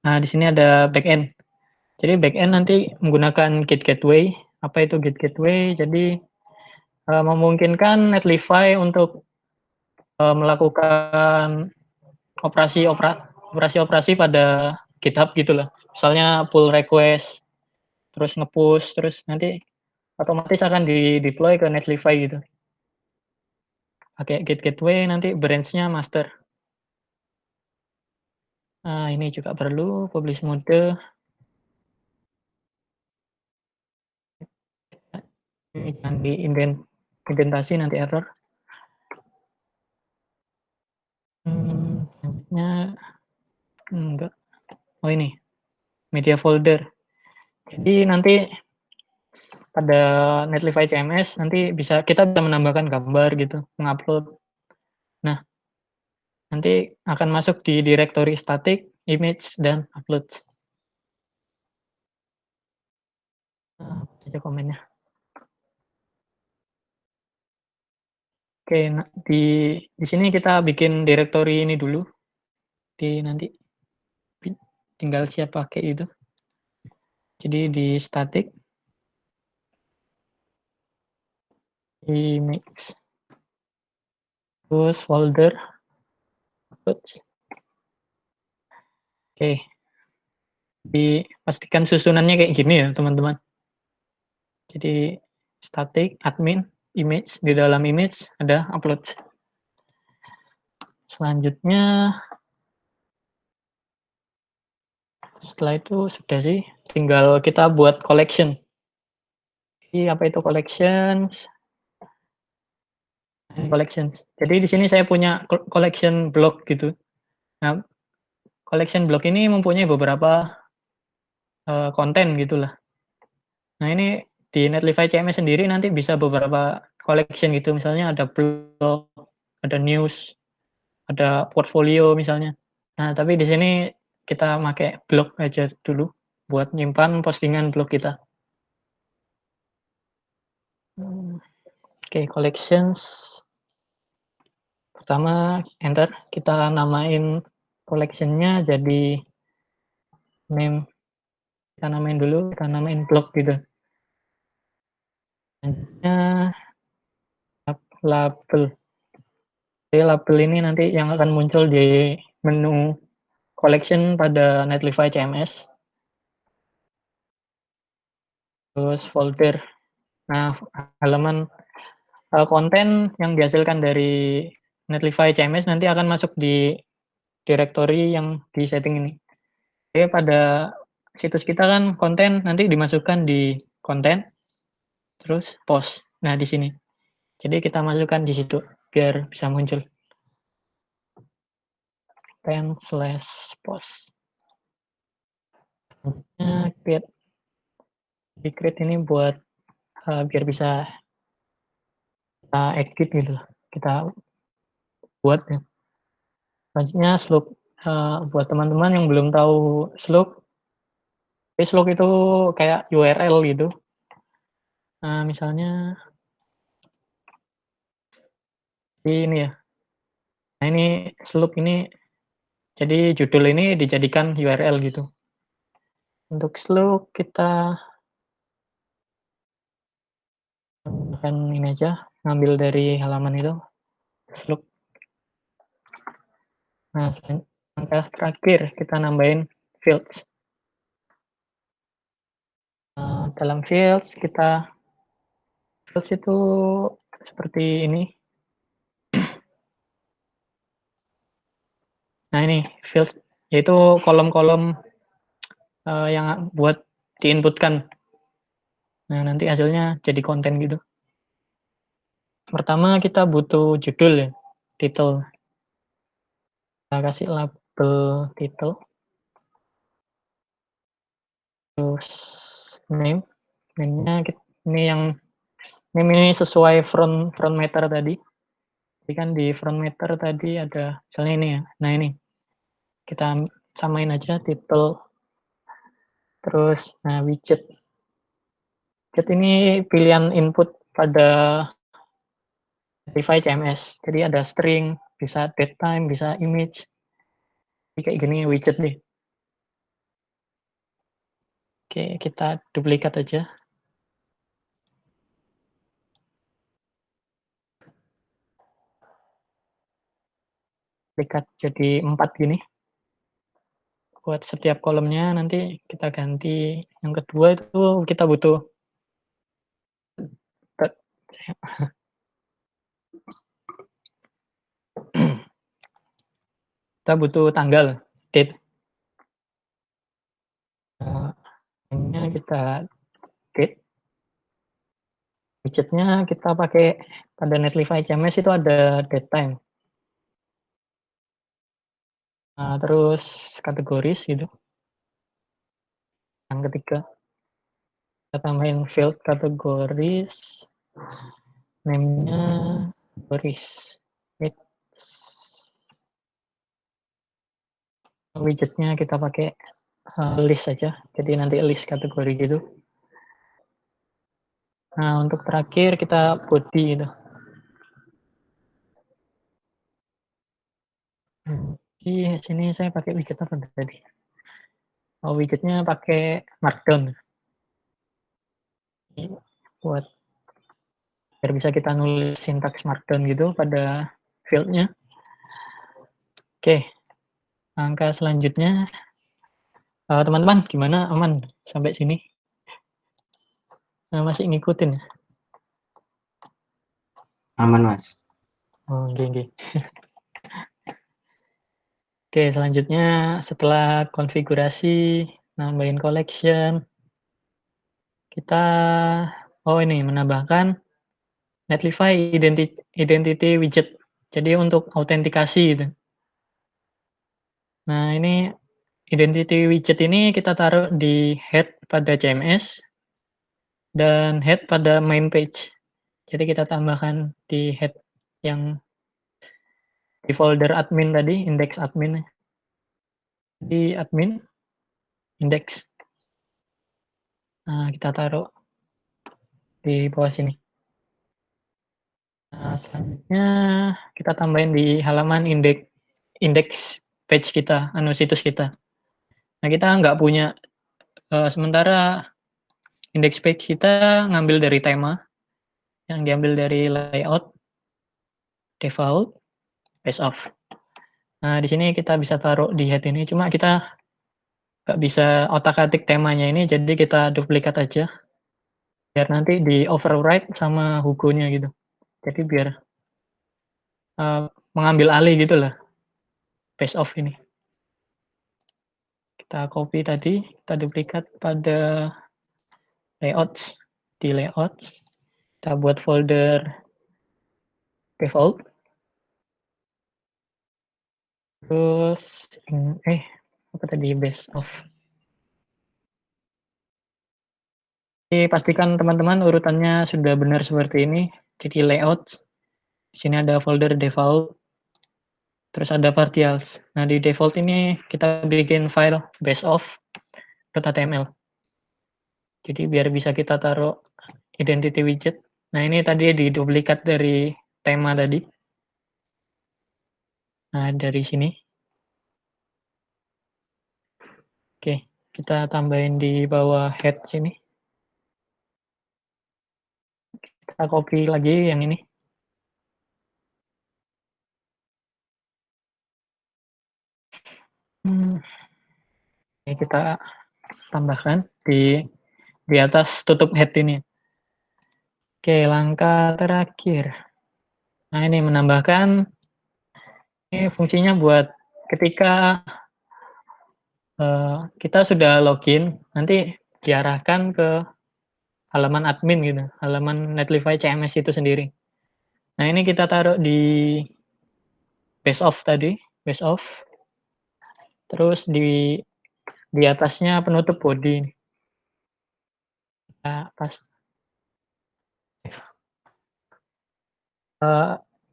Nah, di sini ada backend. Jadi backend nanti menggunakan Git Gateway. Apa itu Git Gateway? Jadi memungkinkan Netlify untuk melakukan operasi pada GitHub gitu lah. Misalnya pull request, terus nge-push, terus nanti otomatis akan di-deploy ke Netlify gitu. Pakai Git Gateway, nanti branch-nya master. Nah, ini juga perlu publish mode. Ini jangan diindentasi nanti error. Selanjutnya enggak. Oh ini media folder. Jadi nanti pada Netlify CMS nanti kita bisa menambahkan gambar gitu, mengupload. Nah, nanti akan masuk di directory static, image, dan uploads. Nah, saja komennya. Oke, nah, di sini kita bikin directory ini dulu. Nanti tinggal siap pakai itu. Jadi di static, image, terus folder, uploads. Oke, dipastikan susunannya kayak gini ya teman-teman. Jadi static, admin, image. Di dalam image ada upload. Selanjutnya, setelah itu sudah sih, tinggal kita buat collection. Jadi apa itu collections? Collections. Jadi di sini saya punya collection block gitu. Nah, collection block ini mempunyai beberapa konten gitulah. Nah, ini di Netlify CMS sendiri nanti bisa beberapa collection gitu. Misalnya ada blog, ada news, ada portfolio misalnya. Nah, tapi di sini kita pakai blog aja dulu buat nyimpan postingan blog kita. Oke, collections. Pertama, enter. Kita namain collection-nya jadi name. Kita namain dulu, kita namain blog gitu. Selanjutnya, label. Jadi label ini nanti yang akan muncul di menu collection pada Netlify CMS. Terus folder. Nah, halaman konten yang dihasilkan dari Netlify CMS nanti akan masuk di directory yang di setting ini. Jadi pada situs kita kan konten nanti dimasukkan di konten, terus post. Nah, di sini. Jadi kita masukkan di situ biar bisa muncul. Content/post. Create. Di create ini buat biar bisa kita edit gitu, kita buat ya. Selanjutnya Slope. Buat teman-teman yang belum tahu Slope, Slope itu kayak URL gitu. Nah, misalnya ini ya. Nah, ini Slope ini, jadi judul ini dijadikan URL gitu. Untuk Slope kita akan ini aja, ngambil dari halaman itu, Slope. Nah, langkah terakhir kita nambahin fields. Dalam fields itu seperti ini. Nah, ini fields, yaitu kolom-kolom yang buat diinputkan. Nah, nanti hasilnya jadi konten gitu. Pertama kita butuh judul ya, title. Kita kasih label title. Terus name. Name-nya ini sesuai front matter tadi. Jadi kan di front matter tadi ada misalnya ini ya. Nah, ini. Kita samain aja title. Terus widget. Widget ini pilihan input pada Netlify CMS. Jadi ada string, bisa datetime, bisa image. Jadi kayak gini widget nih. Oke, kita duplikat aja. Duplikat jadi 4 gini. Buat setiap kolomnya nanti kita ganti. Yang kedua itu kita butuh tanggal, date. Ini kita date. Widgetnya kita pakai pada Netlify CMS itu ada date time. Nah, terus kategoris gitu. Yang ketiga kita tambahin field kategoris, name-nya kategoris. Widgetnya kita pakai list saja, jadi nanti list kategori gitu. Nah, untuk terakhir kita body itu. Di sini saya pakai widget apa tadi? Oh, widgetnya pakai Markdown. Buat biar bisa kita nulis sintaks Markdown gitu pada field-nya. Oke, angka selanjutnya. Teman-teman, gimana? Aman sampai sini? Masih ngikutin? Aman, Mas. Oh, oke. Oke, selanjutnya setelah konfigurasi, nambahin collection, kita ini menambahkan Netlify identity widget. Jadi untuk autentikasi gitu. Nah, ini identity widget ini kita taruh di head pada CMS dan head pada main page. Jadi kita tambahkan di head yang di folder admin tadi, index admin. Di admin, index. Nah, kita taruh di bawah sini. Nah, selanjutnya kita tambahin di halaman index page kita, situs kita. Nah, kita nggak punya, sementara index page kita ngambil dari tema, yang diambil dari layout, default, page off. Nah, di sini kita bisa taruh di head ini, cuma kita nggak bisa otak-atik temanya ini, jadi kita duplikat aja, biar nanti di override sama Hugo-nya gitu. Jadi biar mengambil alih gitu lah, page off ini. Kita copy tadi, kita duplikat pada layouts, di layouts, kita buat folder default, terus apa tadi, base of. Jadi pastikan teman-teman urutannya sudah benar seperti ini. Jadi layout, di sini ada folder default, terus ada partials. Nah, di default ini kita bikin file base of .html. Jadi biar bisa kita taruh identity widget. Nah, ini tadi diduplikat dari tema tadi. Nah, dari sini. Oke, kita tambahin di bawah head sini. Kita copy lagi yang ini. Ini kita tambahkan di atas tutup head ini. Oke, langkah terakhir. Nah, ini menambahkan, ini fungsinya buat ketika kita sudah login, nanti diarahkan ke halaman admin gitu, halaman Netlify CMS itu sendiri. Nah, ini kita taruh di base of tadi, base of. Terus di atasnya penutup body. Nah, pas.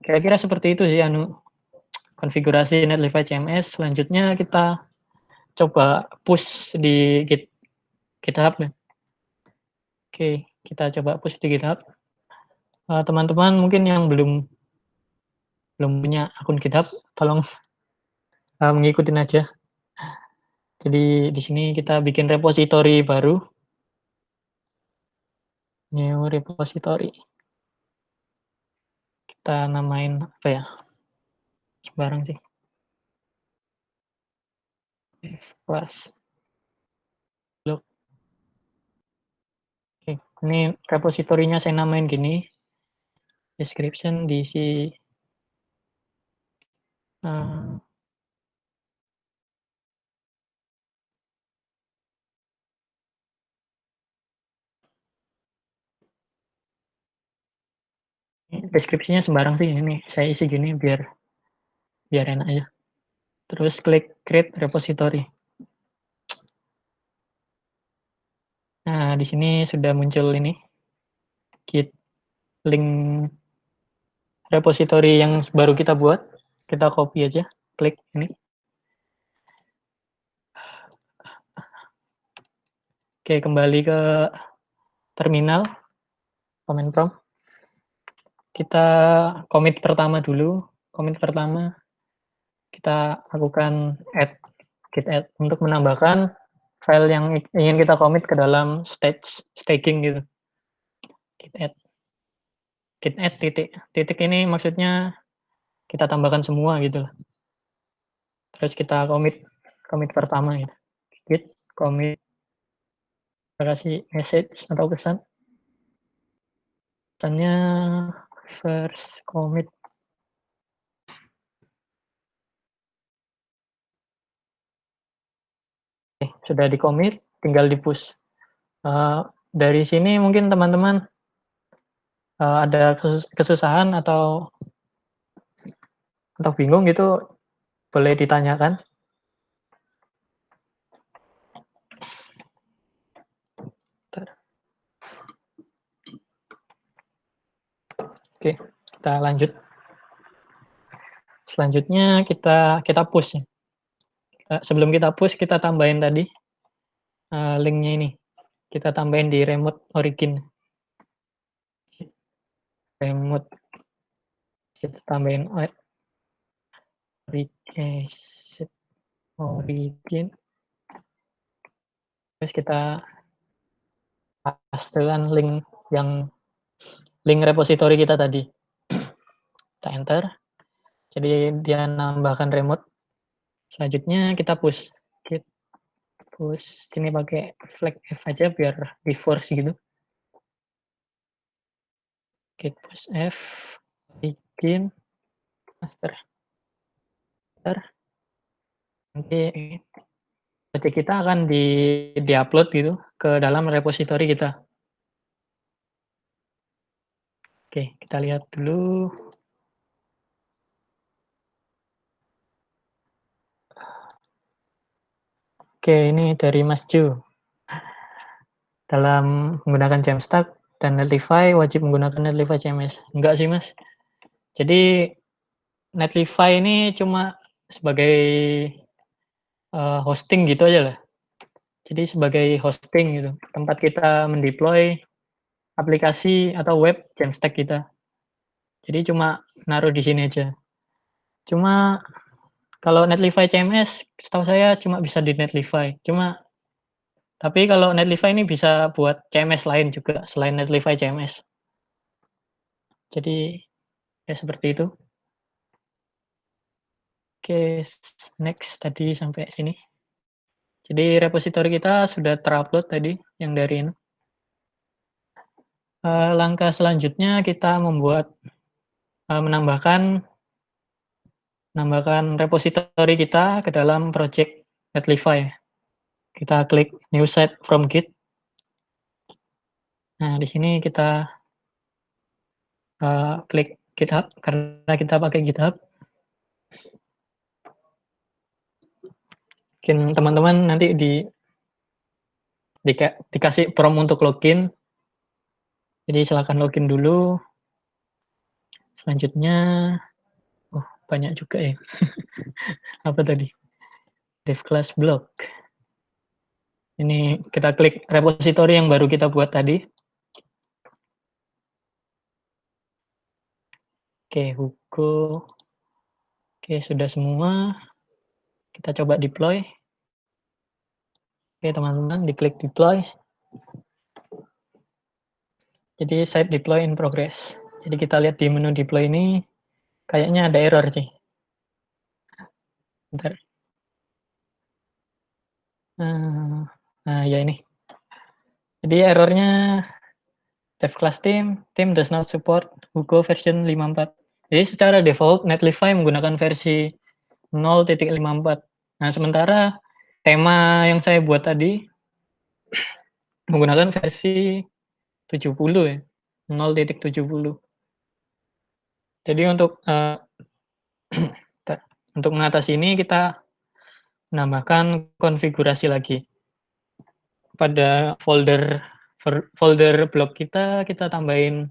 Kira-kira seperti itu sih konfigurasi Netlify CMS. Selanjutnya kita coba push di GitHub. Oke, kita coba push di GitHub. Teman-teman mungkin yang belum punya akun GitHub, tolong mengikutin aja. Jadi di sini kita bikin repository baru. New repository. Kita namain apa ya? Sembarang sih. Kelas. Oke, ini repositorinya saya namain gini. Description diisi deskripsinya sembarang sih, ini saya isi gini biar enak aja. Terus klik create repository. Nah, di sini sudah muncul ini git link repository yang baru kita buat. Kita copy aja, klik ini. Oke, kembali ke terminal, command prompt. Kita commit pertama dulu. Commit pertama kita lakukan git add untuk menambahkan file yang ingin kita commit ke dalam staging gitu. Git add titik ini maksudnya kita tambahkan semua gitu. Terus kita commit pertama gitu. Git commit, kita kasih message atau pesannya first commit. Sudah di commit, tinggal di push. Dari sini mungkin teman-teman ada kesusahan atau bingung gitu, boleh ditanyakan. Oke, kita lanjut. Selanjutnya kita push. Sebelum kita push, kita tambahin tadi linknya ini. Kita tambahin di remote origin. Remote. Kita tambahin origin. Terus kita pastekan link repository kita tadi. Kita enter. Jadi dia nambahkan remote. Selanjutnya kita push. Kita push sini pakai flag F aja biar di force gitu. Git push F bikin master. Nanti kita akan di-upload gitu ke dalam repository kita. Oke, kita lihat dulu. Oke, ini dari Mas Ju. Dalam menggunakan Jamstack dan Netlify, wajib menggunakan Netlify CMS. Enggak sih, Mas. Jadi, Netlify ini cuma sebagai hosting gitu aja lah. Jadi, sebagai hosting gitu. Tempat kita mendeploy aplikasi atau web Jamstack kita. Jadi, cuma naruh di sini aja. Cuma kalau Netlify CMS, setahu saya cuma bisa di Netlify. Tapi kalau Netlify ini bisa buat CMS lain juga selain Netlify CMS. Jadi ya seperti itu. Oke, next tadi sampai sini. Jadi repository kita sudah terupload tadi yang dari ini. Langkah selanjutnya kita menambahkan repository kita ke dalam project Netlify. Kita klik new site from Git. Nah, di sini kita klik GitHub karena kita pakai GitHub. Mungkin teman-teman nanti dikasih prompt untuk login. Jadi silakan login dulu. Selanjutnya, banyak juga ya. Apa tadi? Dev class block. Ini kita klik repository yang baru kita buat tadi. Oke, Hugo. Oke, sudah semua. Kita coba deploy. Oke, teman-teman, diklik deploy. Jadi site deploy in progress. Jadi kita lihat di menu deploy ini, kayaknya ada error sih. Bentar. Nah, ya ini. Jadi errornya dev class team does not support Hugo version 54. Jadi secara default Netlify menggunakan versi 0.54. Nah, sementara tema yang saya buat tadi menggunakan versi 70 ya, 0.70. Jadi untuk untuk mengatasi ini kita menambahkan konfigurasi lagi. Pada folder blog kita tambahin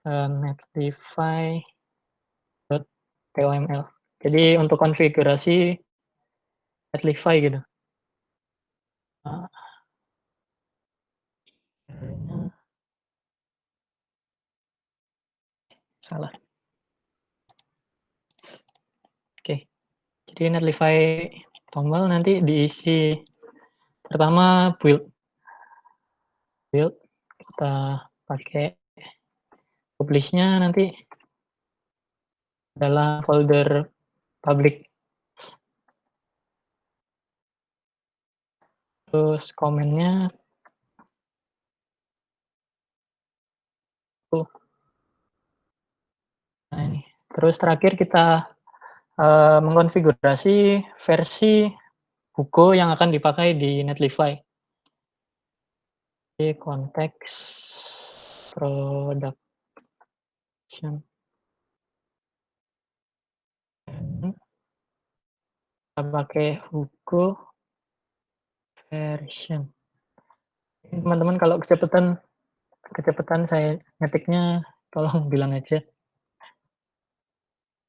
netlify.toml. Jadi untuk konfigurasi Netlify gitu. Salah. Oke. Jadi Netlify toml nanti diisi pertama build kita pakai publish-nya nanti dalam folder public. Terus komennya Nah, ini. Terus terakhir kita mengkonfigurasi versi Hugo yang akan dipakai di Netlify. Oke, konteks production. Kita pakai Hugo version. Teman-teman kalau kecepatan saya ngetiknya tolong bilang aja.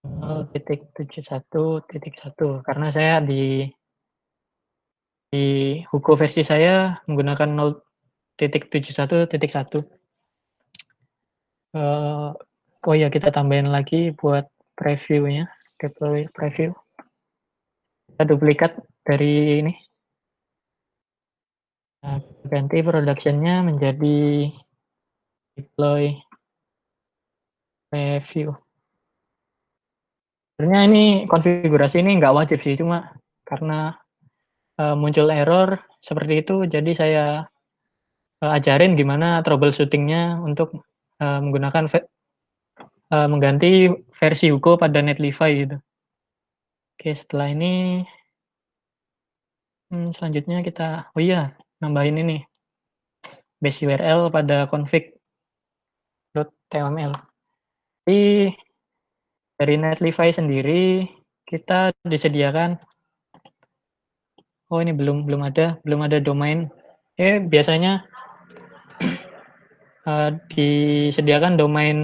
0.71.1 karena saya di Hugo versi saya menggunakan 0.71.1. Oh ya, kita tambahin lagi buat previewnya, deploy preview. Kita duplikat dari ini. Nah, ganti productionnya menjadi deploy preview. Sebenarnya ini konfigurasi ini nggak wajib sih, cuma karena muncul error seperti itu, jadi saya ajarin gimana troubleshootingnya untuk menggunakan mengganti versi Hugo pada Netlify gitu. Oke, setelah ini selanjutnya kita, oh iya, nambahin ini base URL pada config.tml. Jadi dari Netlify sendiri kita disediakan, oh ini belum ada domain. Biasanya disediakan domain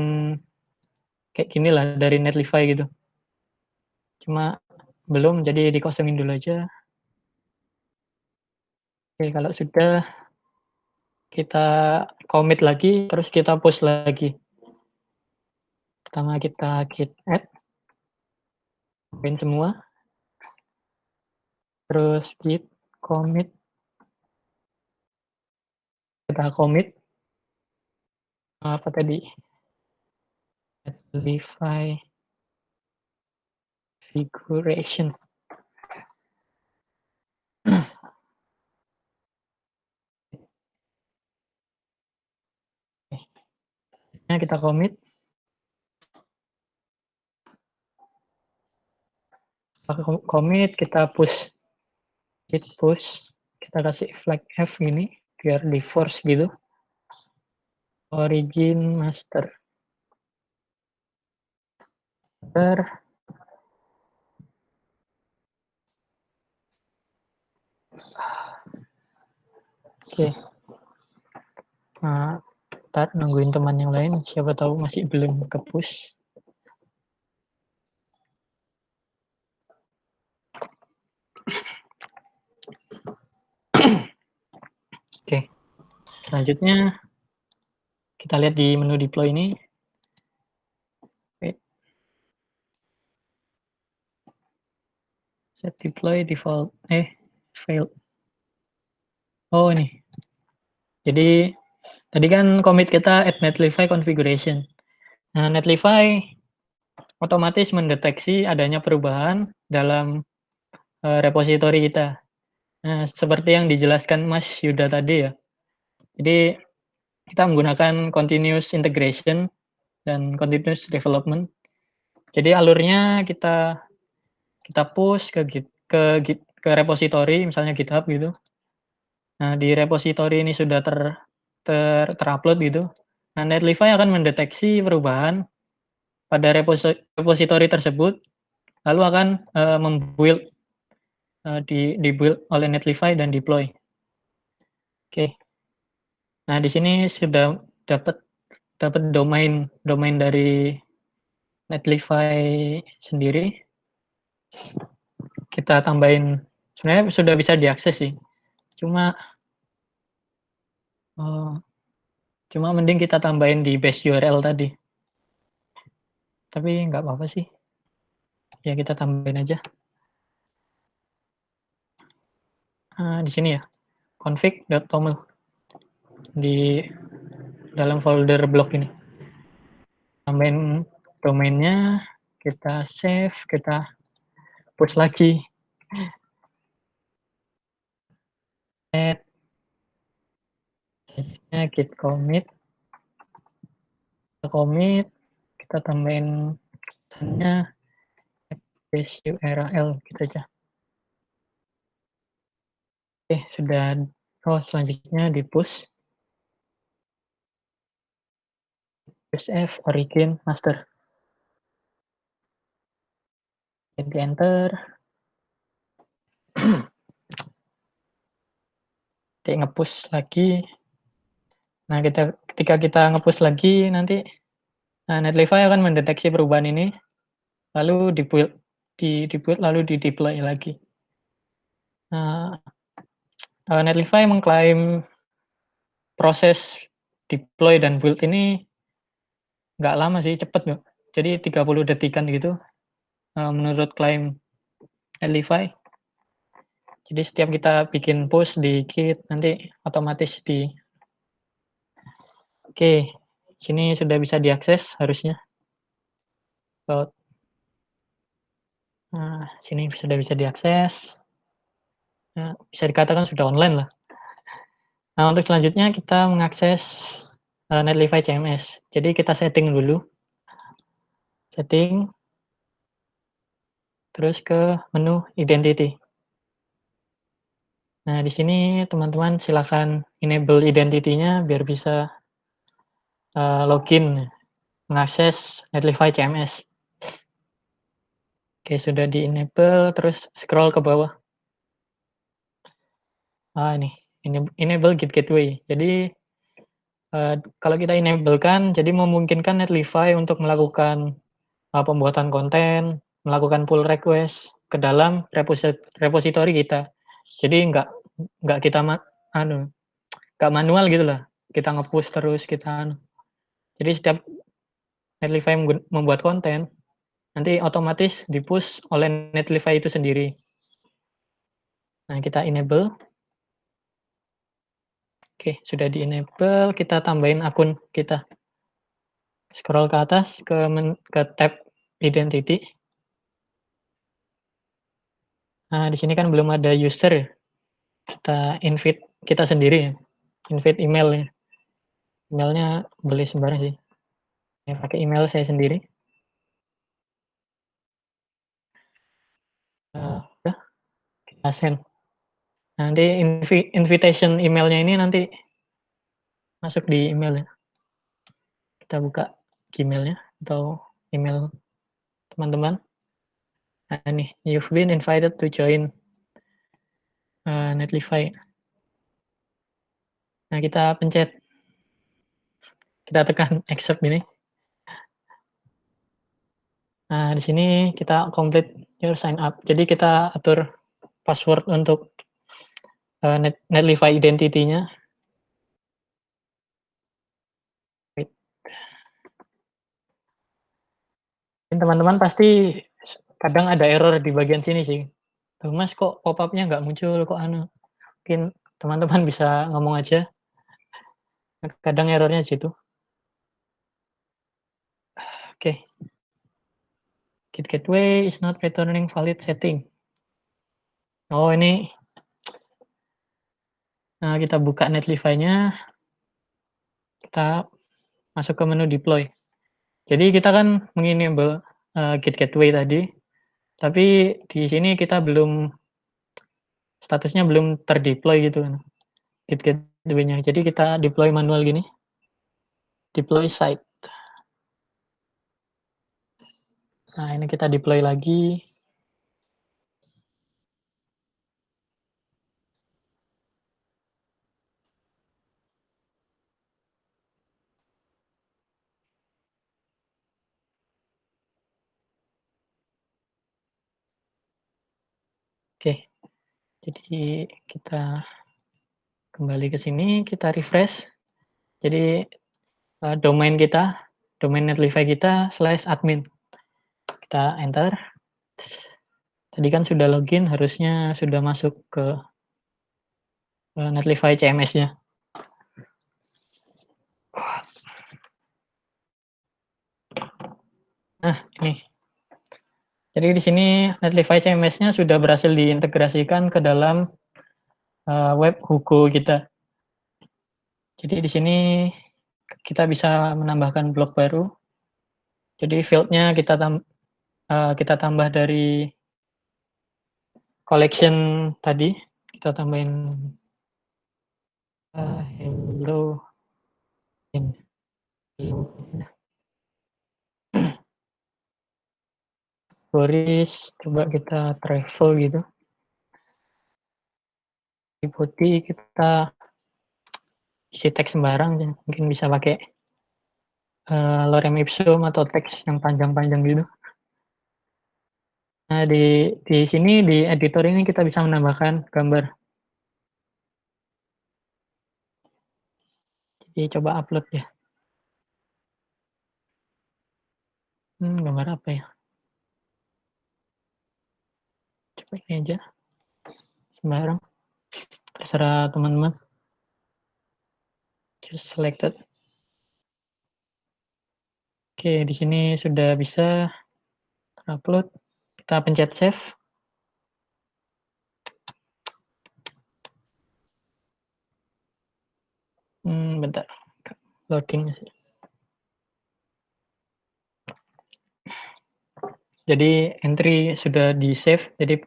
kayak gini lah dari Netlify gitu. Cuma belum, jadi dikosongin dulu aja. Oke, kalau sudah kita commit lagi, terus kita push lagi. Pertama kita git add, semua. Terus git commit, kita commit apa tadi? Netlify configuration. Nah, kita commit. Commit, kita push. Git push, kita kasih flag F gini, biar di force gitu. Origin master. Oke. Nah, ntar nungguin teman yang lain, siapa tahu masih belum ke push. Oke, selanjutnya kita lihat di menu deploy ini. Set deploy default, failed. Oh ini. Jadi tadi kan commit kita add Netlify configuration. Nah, Netlify otomatis mendeteksi adanya perubahan dalam repository kita. Nah, seperti yang dijelaskan Mas Yuda tadi ya. Jadi kita menggunakan continuous integration dan continuous development. Jadi alurnya kita push ke repository, misalnya GitHub gitu. Nah, di repository ini sudah terupload gitu. Nah, Netlify akan mendeteksi perubahan pada repository tersebut, lalu akan membuild dibuild oleh Netlify dan deploy. Oke. Nah, di sini sudah dapat domain dari Netlify sendiri. Kita tambahin, sebenarnya sudah bisa diakses sih. Cuma mending kita tambahin di base URL tadi. Tapi nggak apa-apa sih. Ya kita tambahin aja. Di sini ya, config.toml di dalam folder blog ini. Tambahin domainnya, kita save, kita push lagi. Add git commit, kita tambahin tulisannya base URL gitu aja. Oke, sudah. Selanjutnya di push USF origin master. Di enter. Oke, nge-push lagi. Nah, ketika kita nge-push lagi, nanti Netlify akan mendeteksi perubahan ini, lalu di-build, lalu di-deploy lagi. Nah, Netlify mengklaim proses deploy dan build ini nggak lama sih, cepet nggak? Jadi 30 detikan gitu, menurut klaim Netlify. Jadi setiap kita bikin push di Git, nanti otomatis Oke, sini sudah bisa diakses harusnya. Nah, sini sudah bisa diakses. Nah, bisa dikatakan sudah online lah. Nah, untuk selanjutnya kita mengakses Netlify CMS. Jadi kita setting dulu. Setting. Terus ke menu identity. Nah, di sini teman-teman silakan enable identity-nya biar bisa login, mengakses Netlify CMS. Oke, sudah di-enable, terus scroll ke bawah. Ini, enable Git Gateway. Jadi, kalau kita enable-kan, jadi memungkinkan Netlify untuk melakukan pembuatan konten, melakukan pull request ke dalam repository kita. Jadi nggak kita nggak manual gitu lah. Kita nge-push terus, jadi setiap Netlify membuat konten, nanti otomatis di-push oleh Netlify itu sendiri. Nah, kita enable. Oke, sudah di-enable, kita tambahin akun kita. Scroll ke atas ke tab identity. Nah, di sini kan belum ada user ya. Kita invite kita sendiri ya. Invite emailnya. Emailnya boleh sembarang sih. Saya pakai email saya sendiri. Udah, kita send. Nanti invitation emailnya ini nanti masuk di email ya. Kita buka Gmail-nya atau email teman-teman. Nah, nih, you've been invited to join Netlify. Nah, kita pencet. Kita tekan accept ini. Nah, di sini kita complete your sign up. Jadi kita atur password untuk Netlify identity-nya. Teman-teman pasti kadang ada error di bagian sini sih. Mas, kok pop-up-nya nggak muncul, kok mungkin teman-teman bisa ngomong aja. Kadang errornya di situ. Oke. Git gateway is not returning valid setting. Oh, ini. Nah, kita buka Netlify-nya. Kita masuk ke menu deploy. Jadi kita kan mengenable Git gateway tadi. Tapi di sini kita statusnya belum terdeploy gitu kan. Git gateway-nya. Jadi kita deploy manual gini. Deploy site. Nah, ini kita deploy lagi. Oke. Jadi kita kembali ke sini, kita refresh. Jadi domain Netlify kita /admin. Kita enter. Tadi kan sudah login, harusnya sudah masuk ke Netlify CMS-nya. Nah, ini. Jadi di sini Netlify CMS-nya sudah berhasil diintegrasikan ke dalam web Hugo kita. Jadi di sini kita bisa menambahkan blog baru. Jadi field-nya kita kita tambah dari collection tadi, kita tambahin hello in Boris, coba kita travel gitu. Di body kita isi teks sembarang, mungkin bisa pakai lorem ipsum atau teks yang panjang-panjang gitu. Nah, di sini di editor ini kita bisa menambahkan gambar. Jadi coba upload ya. Gambar apa ya? Coba ini aja. Sembarang. Terserah teman-teman. Just selected. Oke, di sini sudah bisa terupload. Kita pencet save. Bentar. Loading. Jadi entry sudah di save. Jadi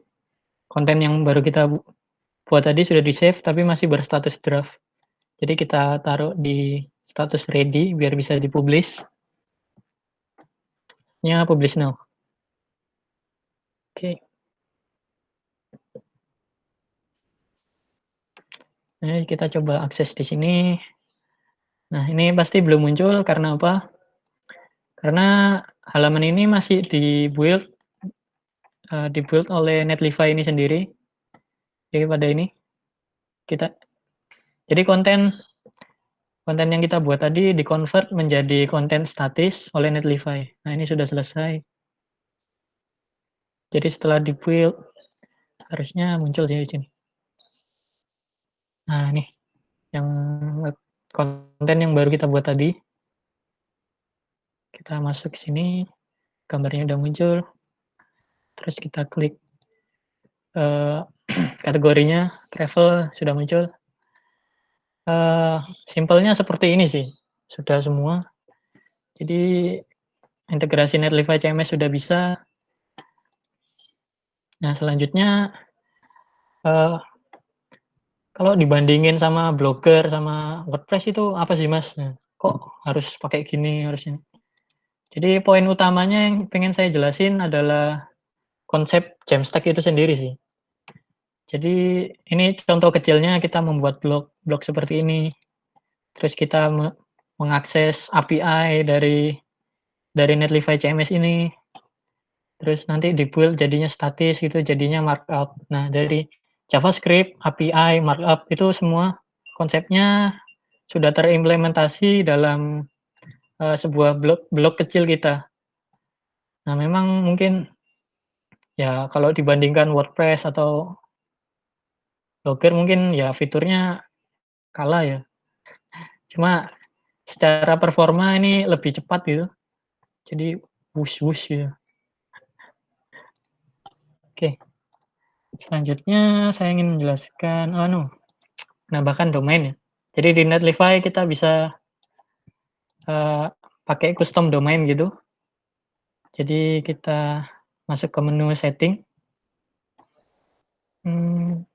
konten yang baru kita buat tadi sudah di save tapi masih berstatus draft. Jadi kita taruh di status ready biar bisa dipublish. Nya publish now. Oke. Nah, kita coba akses di sini. Nah, ini pasti belum muncul karena apa? Karena halaman ini masih dibuild oleh Netlify ini sendiri. Jadi pada ini jadi konten yang kita buat tadi di-convert menjadi konten statis oleh Netlify. Nah, ini sudah selesai. Jadi setelah di-build harusnya muncul di sini. Nah, ini yang konten yang baru kita buat tadi. Kita masuk sini, gambarnya udah muncul. Terus kita klik kategorinya, travel sudah muncul. Simpelnya seperti ini sih, sudah semua. Jadi integrasi Netlify CMS sudah bisa. Nah, selanjutnya kalau dibandingin sama Blogger sama WordPress itu apa sih Mas? Nah, kok harus pakai gini harusnya? Jadi poin utamanya yang pengen saya jelasin adalah konsep Jamstack itu sendiri sih. Jadi ini contoh kecilnya kita membuat blog seperti ini. Terus kita mengakses API dari Netlify CMS ini. Terus nanti di-build jadinya statis gitu, jadinya markup. Nah, dari JavaScript, API, markup itu semua konsepnya sudah terimplementasi dalam sebuah blog kecil kita. Nah, memang mungkin ya kalau dibandingkan WordPress atau Blogger mungkin ya fiturnya kalah ya. Cuma secara performa ini lebih cepat gitu. Jadi wush gitu. Oke. Selanjutnya saya ingin menjelaskan menambahkan domain ya. Jadi di Netlify kita bisa pakai custom domain gitu. Jadi kita masuk ke menu setting.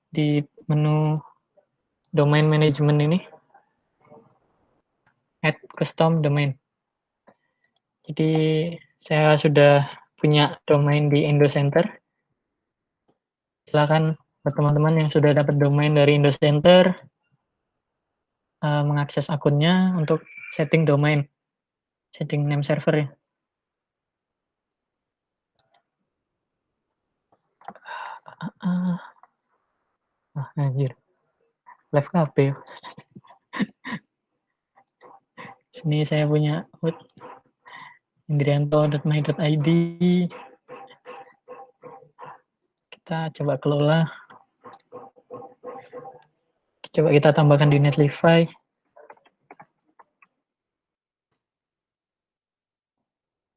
Di menu domain management ini add custom domain. Jadi saya sudah punya domain di Indocenter. Silakan buat teman-teman yang sudah dapat domain dari Indocenter mengakses akunnya untuk setting domain, setting name server ya. Anjir. Live KB. Sini saya punya indrianto.my.id. Kita coba kelola. Coba kita tambahkan di Netlify.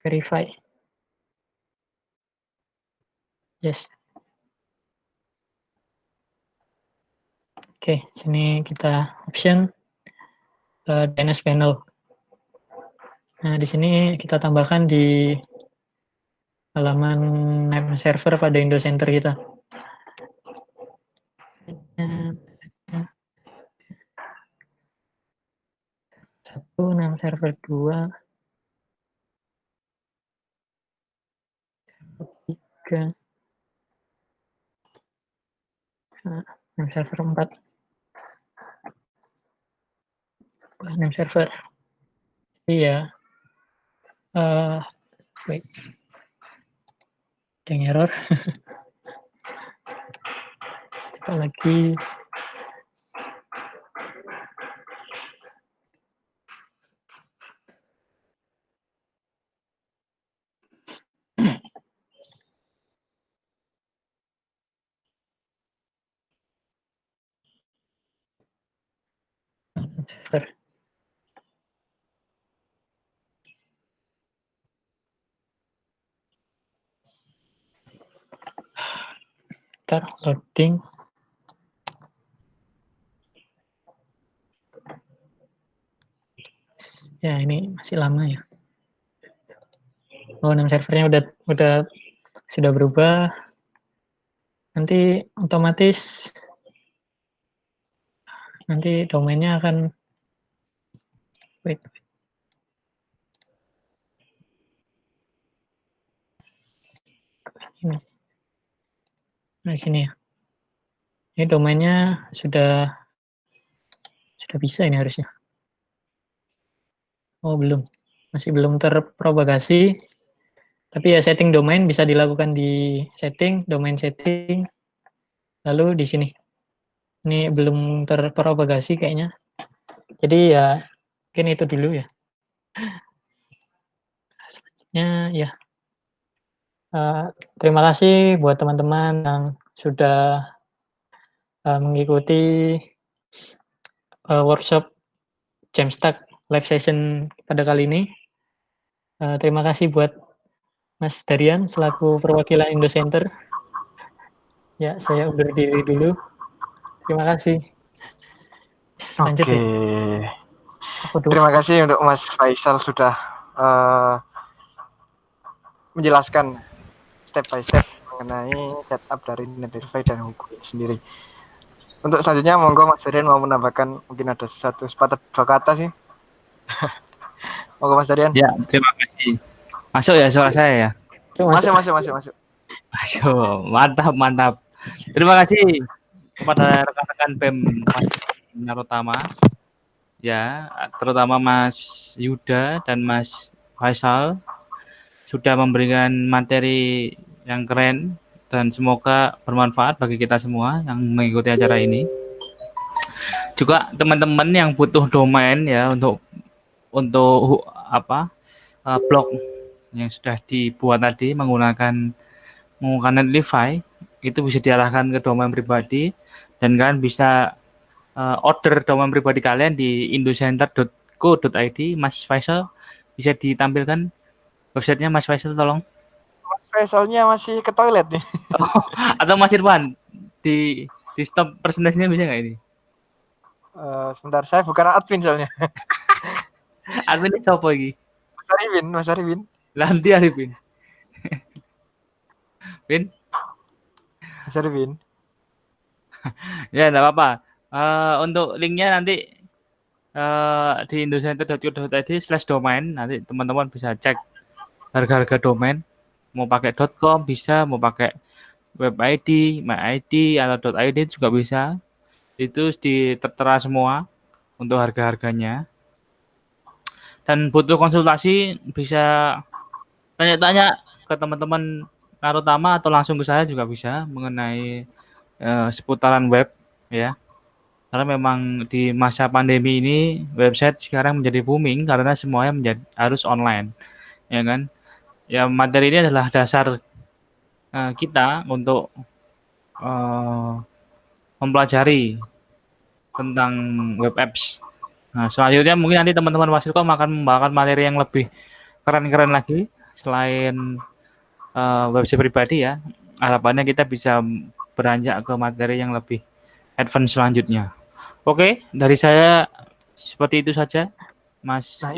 Verify. Yes. Oke, sini kita option DNS panel. Nah, di sini kita tambahkan di halaman name server pada Windows Center kita. Satu, name server 2, 3, name server 4, name server. Iya. Wait. Ada yang error. Coba lagi. Server. Bentar, loading. Ya, ini masih lama ya. Oh, name servernya udah sudah berubah. Nanti otomatis nanti domainnya akan wait. Ini. Nah, sini ya. Ini domainnya sudah bisa ini harusnya. Oh, belum. Masih belum terpropagasi. Tapi ya setting domain bisa dilakukan di setting, domain setting. Lalu di sini. Ini belum terpropagasi kayaknya. Jadi ya mungkin itu dulu ya. Selanjutnya ya. Terima kasih buat teman-teman yang sudah mengikuti workshop Jamstack live session pada kali ini. Terima kasih buat Mas Darian selaku perwakilan Indocenter. Ya, saya undur diri dulu. Terima kasih. Lanjut Oke. ya. Terima kasih untuk Mas Faisal sudah menjelaskan step by step mengenai setup dari Netlify dan Hugo sendiri. Untuk selanjutnya, monggo Mas Darian mau menambahkan mungkin ada satu sepatah dua kata sih. Monggo Mas Darian. Ya, terima kasih. Masuk ya suara saya ya? Masuk. Masuk, mantap. Terima kasih kepada rekan-rekan BEM Narotama. Ya, terutama Mas Yuda dan Mas Faisal sudah memberikan materi yang keren dan semoga bermanfaat bagi kita semua yang mengikuti acara ini. Juga teman-teman yang butuh domain ya untuk blog yang sudah dibuat tadi menggunakan Netlify, itu bisa diarahkan ke domain pribadi dan kalian bisa order domain pribadi kalian di indocenter.co.id. Mas Faisal bisa ditampilkan websitenya Mas Faisal, tolong. Mas Faisalnya masih ke toilet nih. Atau Mas Irwan di stop presentasinya bisa nggak ini? Sebentar, saya bukan admin soalnya. Admin ini siapa lagi? Mas Arifin. Lanti Arifin. Vin? Mas Arifin. Ya, enggak apa-apa. Untuk linknya nanti di indocenter.co.id/domain, nanti teman-teman bisa cek harga-harga domain. Mau pakai .com bisa, mau pakai web ID, my ID atau .id juga bisa. Itu tertera semua untuk harga-harganya. Dan butuh konsultasi bisa tanya-tanya ke teman-teman Narotama atau langsung ke saya juga bisa mengenai seputaran web ya. Karena memang di masa pandemi ini website sekarang menjadi booming karena semuanya harus online, ya kan? Ya, materi ini adalah dasar kita untuk mempelajari tentang web apps. Nah, selanjutnya mungkin nanti teman-teman Wasilkom akan membawakan materi yang lebih keren-keren lagi selain website pribadi ya. Harapannya kita bisa beranjak ke materi yang lebih advance selanjutnya. Oke, dari saya seperti itu saja, Mas. Nah,